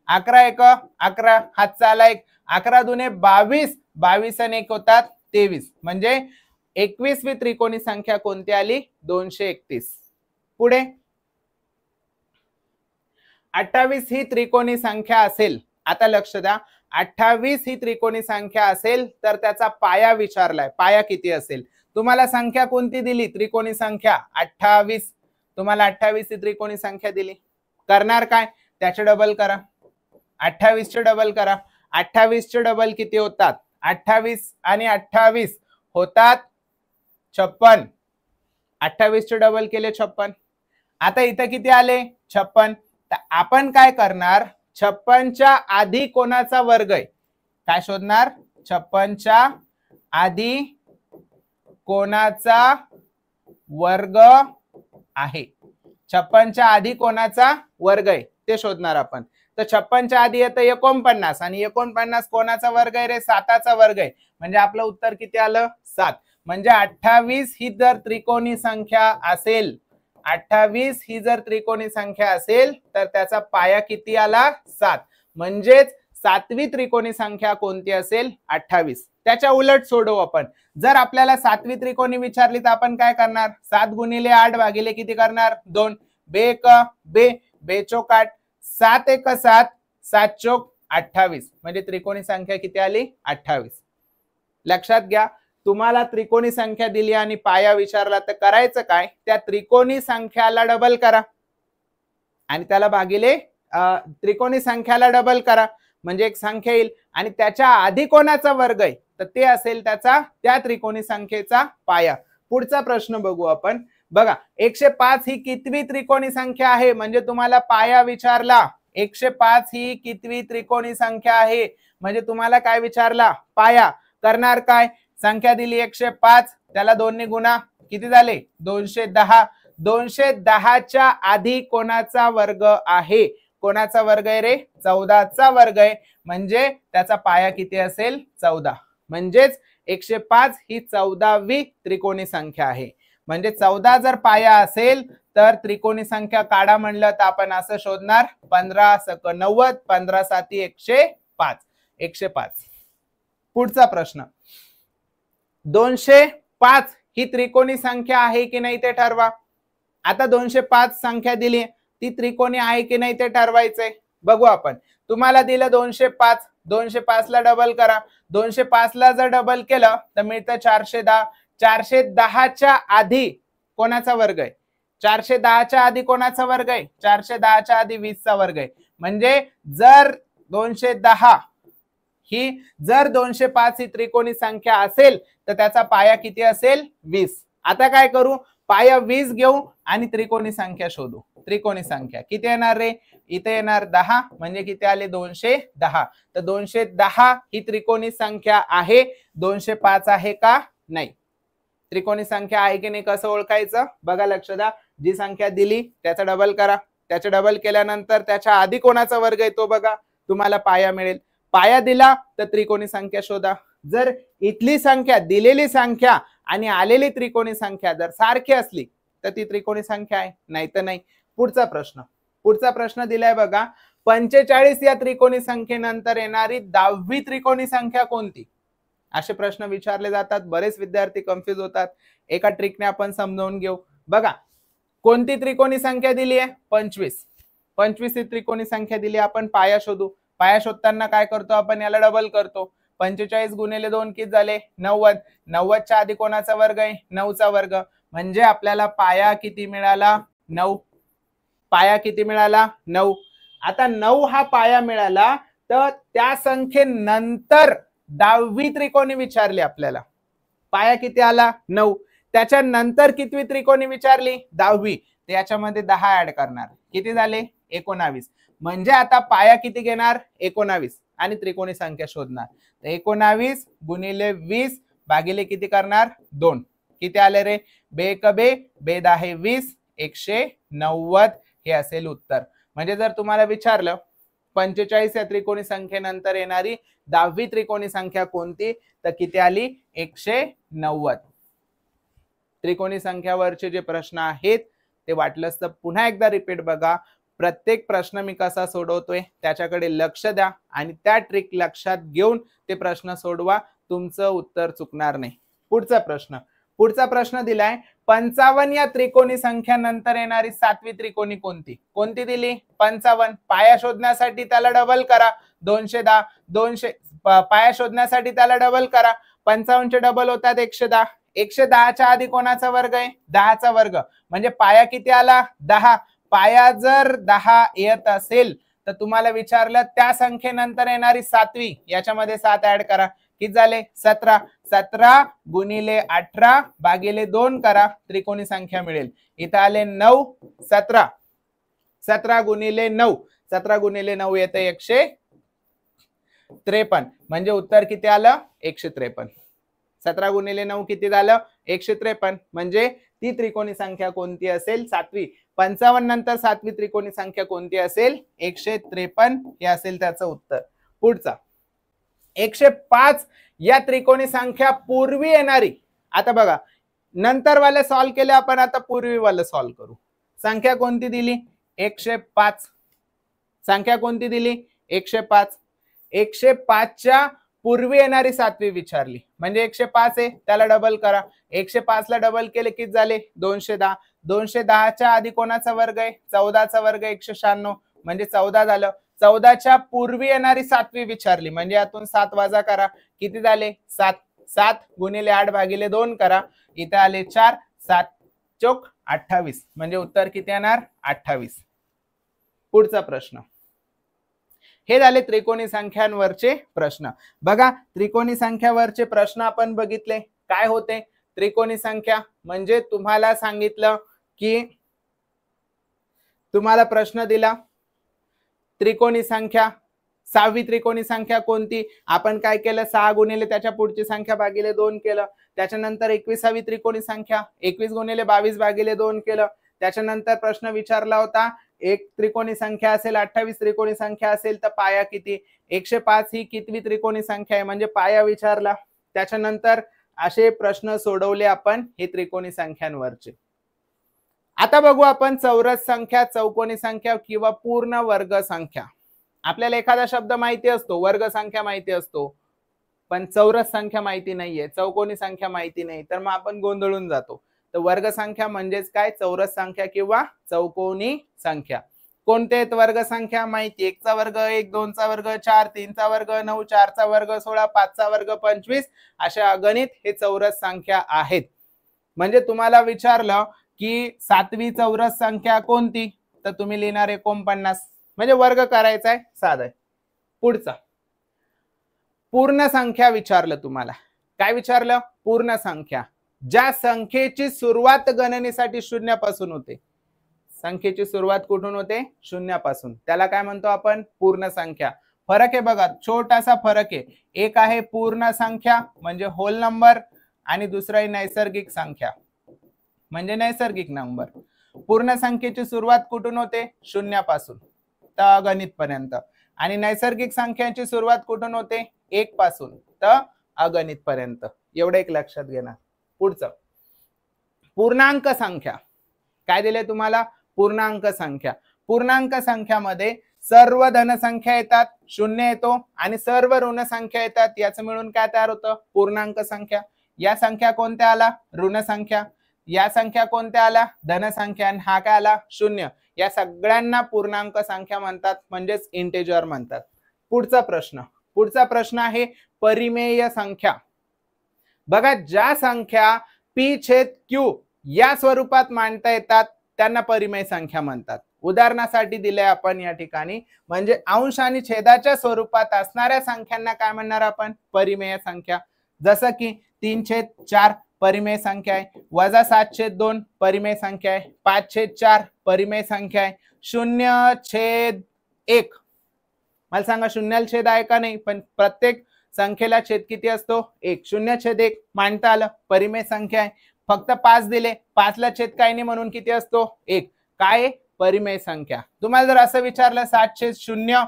11 एक 11, हातचा आला 1. 11 दुने 22, 22 आणि 1 होतात 23. म्हणजे 21वी त्रिकोणी संख्या कोणती आली? 231. पुढे 28 ही त्रिकोणी संख्या असेल. आता लक्ष द्या, 28 ही त्रिकोणी संख्या असेल तर त्याचा पाया विचारलाय. पाया किती असेल? तुम्हाला संख्या कोणती दिली? त्रिकोणी संख्या 28. तुम्हाला 28 ही त्रिकोणी संख्या दिली. करणार काय? त्याचे डबल करा. 28 चे डबल करा. 28 चे डबल किती होतात? 28 आणि 28 होतात 56. 28 चे डबल केले 56. आता इथं किती आले? 56. तर आपण काय करणार? 56 च्या आधी कोणाचा वर्ग आहे? काय शोधणार? 56 च्या आधी कोणाचा वर्ग आहे? 56 च्या आधी कोणाचा वर्ग आहे ते शोधणार आपण. तर 56 च्या आधी येतं 49 आणि 49 कोणाचा वर्ग आहे रे? 7चा वर्ग आहे. म्हणजे आपलं उत्तर किती आलं? 7. म्हणजे 28 ही जर त्रिकोणी संख्या असेल, 28 ही जर त्रिकोणी संख्या असेल तर त्याचा पाया किती आला? 7. म्हणजेच 7वी त्रिकोणी संख्या कोणती असेल? 28. त्याच्या उलट सोडवू आपण. जर आपल्याला 7वी त्रिकोणी विचारली तर आपण काय करणार? 7 गुणिले 8 भागिले किती करणार? 2. बेक बे बेचोक 8, 7 एक 7, 7 चौक 28. म्हणजे त्रिकोणी संख्या किती आली? 28. लक्षात घ्या, तुम्हाला त्रिकोणी संख्या दिली आणि पाया विचारला तर करायचं काय? त्या त्रिकोणी संख्याला डबल करा आणि त्याला भागिले त्रिकोणी संख्याला डबल करा, म्हणजे एक संख्या येईल आणि त्याच्या आधी कोणाचा वर्ग आहे तर ते असेल त्याचा त्या त्रिकोणी संख्येचा पाया. पुढचा प्रश्न बघू आपण. बघा, 105 ही कितवी त्रिकोणी संख्या आहे? म्हणजे तुम्हाला पाया विचारला. 105 ही कितवी त्रिकोणी संख्या आहे? म्हणजे तुम्हाला काय विचारला? पाया. करणार काय? संख्या दिली 105, त्याला 2 ने गुणा, किती झाले? 210. 210 च्या आधी कोणाचा वर्ग आहे? कोणाचा वर्ग आहे रे? 14चा वर्ग आहे. म्हणजे त्याचा पाया किती असेल? 14. म्हणजेच 105 ही 14वी त्रिकोणी संख्या आहे. म्हणजे 14 जर पाया असेल तर त्रिकोणी संख्या काढा म्हणलं तर आपण असं शोधणार 15 × 90, 15 × 7 = 5. 105. पुढचा प्रश्न, 205 ही त्रिकोणी संख्या आहे की नाही ते ठरवा. आता 205 संख्या दिली, ती त्रिकोणी आहे की नाही ते ठरवायचंय. बघू आपण. तुम्हाला दिलं 205, 205 ला डबल करा. 205 ला जर डबल केलं तर मिळतं 410. 410 च्या आधी कोणाचा वर्ग आहे? 410 च्या आधी कोणाचा वर्ग आहे? 410 च्या आधी 20 चा वर्ग आहे. म्हणजे जर 210 ही जर 205 ही त्रिकोणी संख्या असेल तर त्याचा पाया किती असेल? 20. आता काय करू? पाया 20 घेऊ आणि त्रिकोणी संख्या शोधू. त्रिकोणी संख्या किती येणार रे? इथे येणार 10, म्हणजे किती आले? 210. तर 210 ही त्रिकोणी संख्या आहे. 205 आहे का? नाही. त्रिकोणी संख्या आहे की नाही कसं ओळखायचं? बघा, लक्ष द्या. जी संख्या दिली त्याचा डबल करा. त्याचा डबल केल्यानंतर त्याच्या आधी कोणाचा वर्ग आहे तो बघा, तुम्हाला पाया मिळेल. पाया दिला तर त्रिकोणी संख्या शोधा. जर इथली संख्या, दिलेली संख्या आणि आलेली त्रिकोणी संख्या जर सारखी असली तर ती त्रिकोणी संख्या आहे, नाही तर नाही. पुढचा प्रश्न, पुढचा प्रश्न दिलाय बघा, 45 या त्रिकोणी संख्येनंतर येणारी 10वी त्रिकोणी संख्या कोणती? असे प्रश्न विचारले जातात. बरेच विद्यार्थी कन्फ्युज होतात. एका ट्रिकने आपण समजावून घेऊ. बघा, कोणती त्रिकोणी संख्या दिली आहे? 25. 25 ही त्रिकोणी संख्या दिली. आपण पाया शोधू. पाया शोधताना काय करतो आपण? याला डबल करतो. 45 गुणिले 2 किती झाले? 90. 90 च्या आधी कोणाचा वर्ग आहे? 9 चा वर्ग. म्हणजे आपल्याला पाया किती मिळाला? 9. पाया किती मिळाला? 9. आता 9 हा पाया मिळाला तर त्या संख्येनंतर 10वी त्रिकोणी विचारली आपल्याला. पाया किती आला? 9. त्याच्यानंतर कितवी त्रिकोणी विचारली? 10वी. त्याच्यामध्ये 10 ऍड करणार. किती झाले? 19. म्हणजे आता पाया किती घेणार? 19 आणि त्रिकोणी संख्या शोधणार. तर 19 गुणिले 20 भागिले किती करणार? 2. किती आले रे? बे 10 20, 190 हे असेल उत्तर. म्हणजे जर तुम्हाला विचारलं 45 या त्रिकोणी संख्येनंतर येणारी 10वी त्रिकोणी संख्या कोणती, तर किती आली? 190. त्रिकोणी संख्यावरचे जे प्रश्न आहेत ते वाटलंच तर पुन्हा एकदा रिपीट बघा. प्रत्येक प्रश्न मी कसा सोडवतोय त्याच्याकडे लक्ष द्या आणि त्या ट्रिक लक्षात घेऊन ते प्रश्न सोडवा. तुमचं उत्तर चुकणार नाही. पुढचा प्रश्न, पुढचा प्रश्न दिलाय, 55 या त्रिकोणी संख्यानंतर येणारी 7वी त्रिकोणी कोणती? कोणती दिली? 55. पाया शोधण्यासाठी त्याला डबल करा. 210. 200 पाया शोधण्यासाठी त्याला डबल करा. 55 चे डबल होतात 110. 110 च्या आधी कोणाचा वर्ग आहे? 10 चा वर्ग. म्हणजे पाया किती आला? 10. पाया जर 10 येत असेल तर तुम्हाला विचारलं त्या संख्येनंतर येणारी 7वी, याच्यामध्ये 7 ऍड करा. किती झाले? 17. 17 गुणिले 18 भागिले 2 करा. त्रिकोणी संख्या मिळेल. इथं आले 9. 17. 17 गुणिले 9. 17 गुणिले 9 येते 153. म्हणजे उत्तर किती आलं? 153. 17 गुणिले 9 किती झालं? 153. म्हणजे ती त्रिकोणी संख्या कोणती असेल? 7वी. 55 नंतर 7वी त्रिकोणी संख्या कोणती असेल? 153 हे असेल त्याचं उत्तर. पुढचा, 105 या त्रिकोणी संख्या पूर्वी येणारी. आता बघा, नंतर वाले सॉल्व केले आपण, आता पूर्वी वाले सॉल्व करू. संख्या कोणती दिली? 105. संख्या कोणती दिली? 105. 105 च्या पूर्वी येणारी 7वी विचारली. म्हणजे 105 आहे, त्याला डबल करा. 105 ला डबल केले किती झाले? 210. 210 च्या आधी कोणाचा वर्ग आहे? 14 चा वर्ग. 196 म्हणजे 14 झालं. 14 च्या पूर्वी येणारी 7वी विचारली. म्हणजे यातून 7 वजा करा. किती झाले? 7. 7 गुणिले 8 भागिले 2 करा. इथे आले 4. 7 चोक 28. म्हणजे उत्तर किती येणार? 28. पुढचा प्रश्न. हे झाले त्रिकोणी संख्यांवरचे प्रश्न. बघा, त्रिकोणी संख्यावरचे प्रश्न आपण बघितले. काय होते? त्रिकोणी संख्या म्हणजे तुम्हाला सांगितलं की तुम्हाला प्रश्न दिला त्रिकोणी संख्या, 6वी त्रिकोणी संख्या कोणती? आपण काय केलं? 6 गुणिले त्याच्या पुढची संख्या भागिले 2 केलं. त्याच्यानंतर 21वी त्रिकोणी संख्या 21 गुणिले 22 भागिले 2 केलं. त्याच्यानंतर प्रश्न विचारला होता एक त्रिकोणी संख्या असेल, 28 त्रिकोणी संख्या असेल तर पाया किती? 105 ही कितवी त्रिकोणी संख्या आहे म्हणजे पाया विचारला. त्याच्यानंतर असे प्रश्न सोडवले आपण हे त्रिकोणी संख्यांवरचे. आता बघू आपण चौरस संख्या, चौकोनी संख्या किंवा पूर्ण वर्ग संख्या. आपल्याला एखादा शब्द माहिती असतो, वर्ग संख्या माहिती असतो, पण चौरस संख्या माहिती नाहीये, चौकोनी संख्या माहिती नाही, तर मग आपण गोंधळून जातो. तर वर्ग संख्या म्हणजेच काय, चौरस संख्या किंवा चौकोनी संख्या. कोणते आहेत वर्ग संख्या माहिती, 1 चा वर्ग 1, 2 चा वर्ग 4, 3 चा वर्ग 9, 4 चा वर्ग 16, 5 चा वर्ग 25, अशा अगणित हे चौरस संख्या आहेत. म्हणजे तुम्हाला विचारलं की 7वी चौरस संख्या कोणती, तर तुम्ही लिहिणार 49, म्हणजे वर्ग करायचा आहे, साधा आहे. पुढचा पूर्ण संख्या विचारलं तुम्हाला. काय विचारलं, पूर्ण संख्या. ज्या संख्येची सुरुवात गणनेसाठी शून्यापासून होते, संख्येची सुरुवात कुठून होते, शून्यापासून, त्याला काय म्हणतो आपण, पूर्ण संख्या. फरक आहे बघा, छोटासा फरक आहे. एक आहे पूर्ण संख्या म्हणजे होल नंबर, आणि दुसरा आहे नैसर्गिक संख्या म्हणजे नैसर्गिक नंबर. पूर्ण संख्येची सुरुवात कुठून होते, शून्यापासून तर अगणित पर्यंत, आणि नैसर्गिक संख्यांची सुरुवात कुठून होते, 1 पासून तर अगणित पर्यंत. एवढं एक लक्षात घेणार. पुढचं पूर्णांक संख्या. काय दिले तुम्हाला, पूर्णांक संख्या. पूर्णांक संख्यामध्ये सर्व धन संख्या येतात, शून्य येतो, आणि सर्व ऋण संख्या येतात, याचं मिळून काय तयार होतं, पूर्णांक संख्या. या संख्या कोणत्या आला, ऋण संख्या. या संख्या कोणत्या आला, धन संख्या. आणि हा काय आला, शून्य. या सगळ्यांना पूर्णांक संख्या म्हणतात, म्हणजेच इंटेजर म्हणतात. पुढचा प्रश्न आहे परिमेय संख्या. बघा, ज्या संख्या p/q या स्वरूपात मांडता येतात त्यांना परिमेय संख्या म्हणतात. उदाहरणासाठी दिले आपण या ठिकाणी, म्हणजे अंश आणि छेदाच्या स्वरूपात असणाऱ्या संख्यांना काय म्हणणार आपण, परिमेय संख्या. जसं की 3/4 परिमेय संख्या आहे, -7/2 परिमेय संख्या आहे, 5/4 परिमेय संख्या आहे, 0/1. मला सांगा, शून्याला छेद आहे का नाही, पण प्रत्येक संख्येला छेद किती असतो, 1. 0/1 मांडता आलं, परिमेय संख्या आहे. फक्त 5 दिले, 5 ला छेद काही नाही म्हणून किती असतो, 1. काय, परिमेय संख्या. तुम्हाला जर असं विचारलं 7/0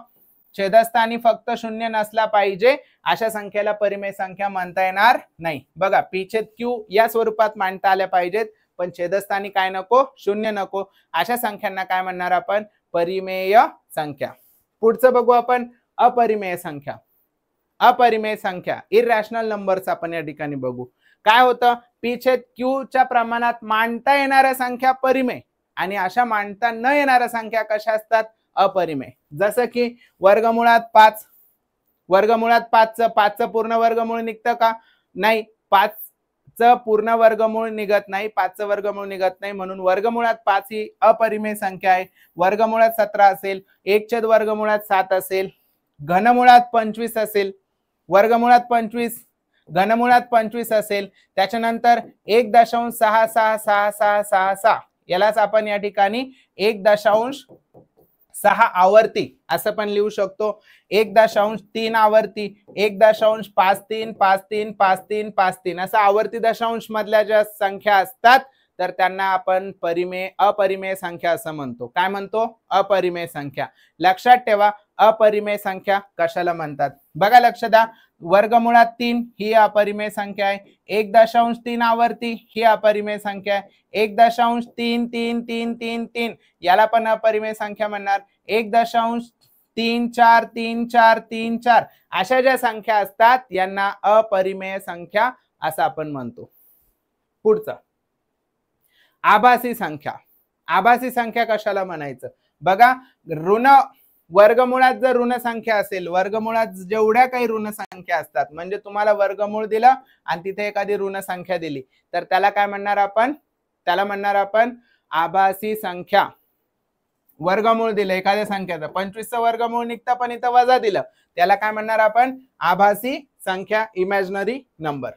छेदस्थानी फक्त 0 नसला पाहिजे, अशा संख्येला परिमेय संख्या म्हणता येणार नाही. बघा, p/q या स्वरूपात मांडता आल्या पाहिजेत, पण छेदस्थानी काय नको, 0 नको. अशा संख्यांना काय म्हणणार आपण, परिमेय संख्या. पुढचं बघू आपण, अपरिमेय संख्या. अपरिमेय संख्या, इरॅशनल नंबर्स आपण या ठिकाणी बघू. काय होतं, p/q च्या प्रमाणात मांडता येणाऱ्या संख्या परिमेय, आणि अशा मांडता न येणाऱ्या संख्या कशा असतात, अपरिमेय. जसं की वर्गमुळात 5, वर्गमुळात 5चं पूर्ण वर्गमूळ निघतं का, नाही. 5चं पूर्ण वर्गमूळ निघत नाही, 5चं वर्गमूळ निघत नाही, म्हणून वर्गमुळात 5 ही अपरिमेय संख्या आहे. वर्गमुळात 17 असेल, 1/वर्गमुळात 7 असेल, घनमुळात 25 असेल, वर्गमुळात 25, घनमुळात 25 असेल, त्याच्यानंतर 1.666666, यालाच आपण या ठिकाणी 1.6 आवर्ती असं पण लिहू शकतो. 1.3 आवर्ती, 1.53535353 असं आवर्ती दशांश मधल्या ज्या संख्या असतात तर त्यांना आपण अपरिमेय संख्या असं म्हणतो. काय म्हणतो, अपरिमेय संख्या. लक्षात ठेवा, अपरिमेय संख्या कशाला म्हणतात. बघा, लक्ष द्या, वर्गमुळात 3 ही अपरिमेय संख्या आहे, 1.3 आवर्ती ही अपरिमेय संख्या आहे, 1.333333 याला पण अपरिमेय संख्या म्हणणार, 1.343434 अशा ज्या संख्या असतात यांना अपरिमेय संख्या असं आपण म्हणतो. पुढचं आभासी संख्या. आभासी संख्या कशाला म्हणायचं, बघा, ऋण वर्गमुळात जर ऋण संख्या असेल, वर्गमुळात जेवढ्या काही ऋण संख्या असतात, म्हणजे तुम्हाला वर्गमूळ दिलं आणि तिथे एखादी ऋण संख्या दिली, तर त्याला काय म्हणणार आपण, त्याला म्हणणार आपण आभासी संख्या. वर्गमूळ दिलं एखाद्या संख्याचं, 25चं वर्गमूळ निघतं पण इथं वजा दिलं, त्याला काय म्हणणार आपण, आभासी संख्या, इमॅजिनरी नंबर.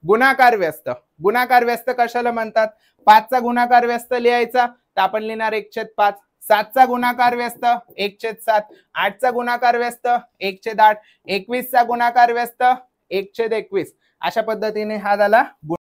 गुणाकार व्यस्त. गुणाकार व्यस्त कशाला म्हणतात, 5चा गुणाकार व्यस्त लिहायचा तर आपण लिहिणार 1/5, 7चा गुणाकार व्यस्त 1/7, 8चा गुणाकार व्यस्त 1/8, 21चा गुणाकार व्यस्त 1/21. अशा पद्धतीने हा झाला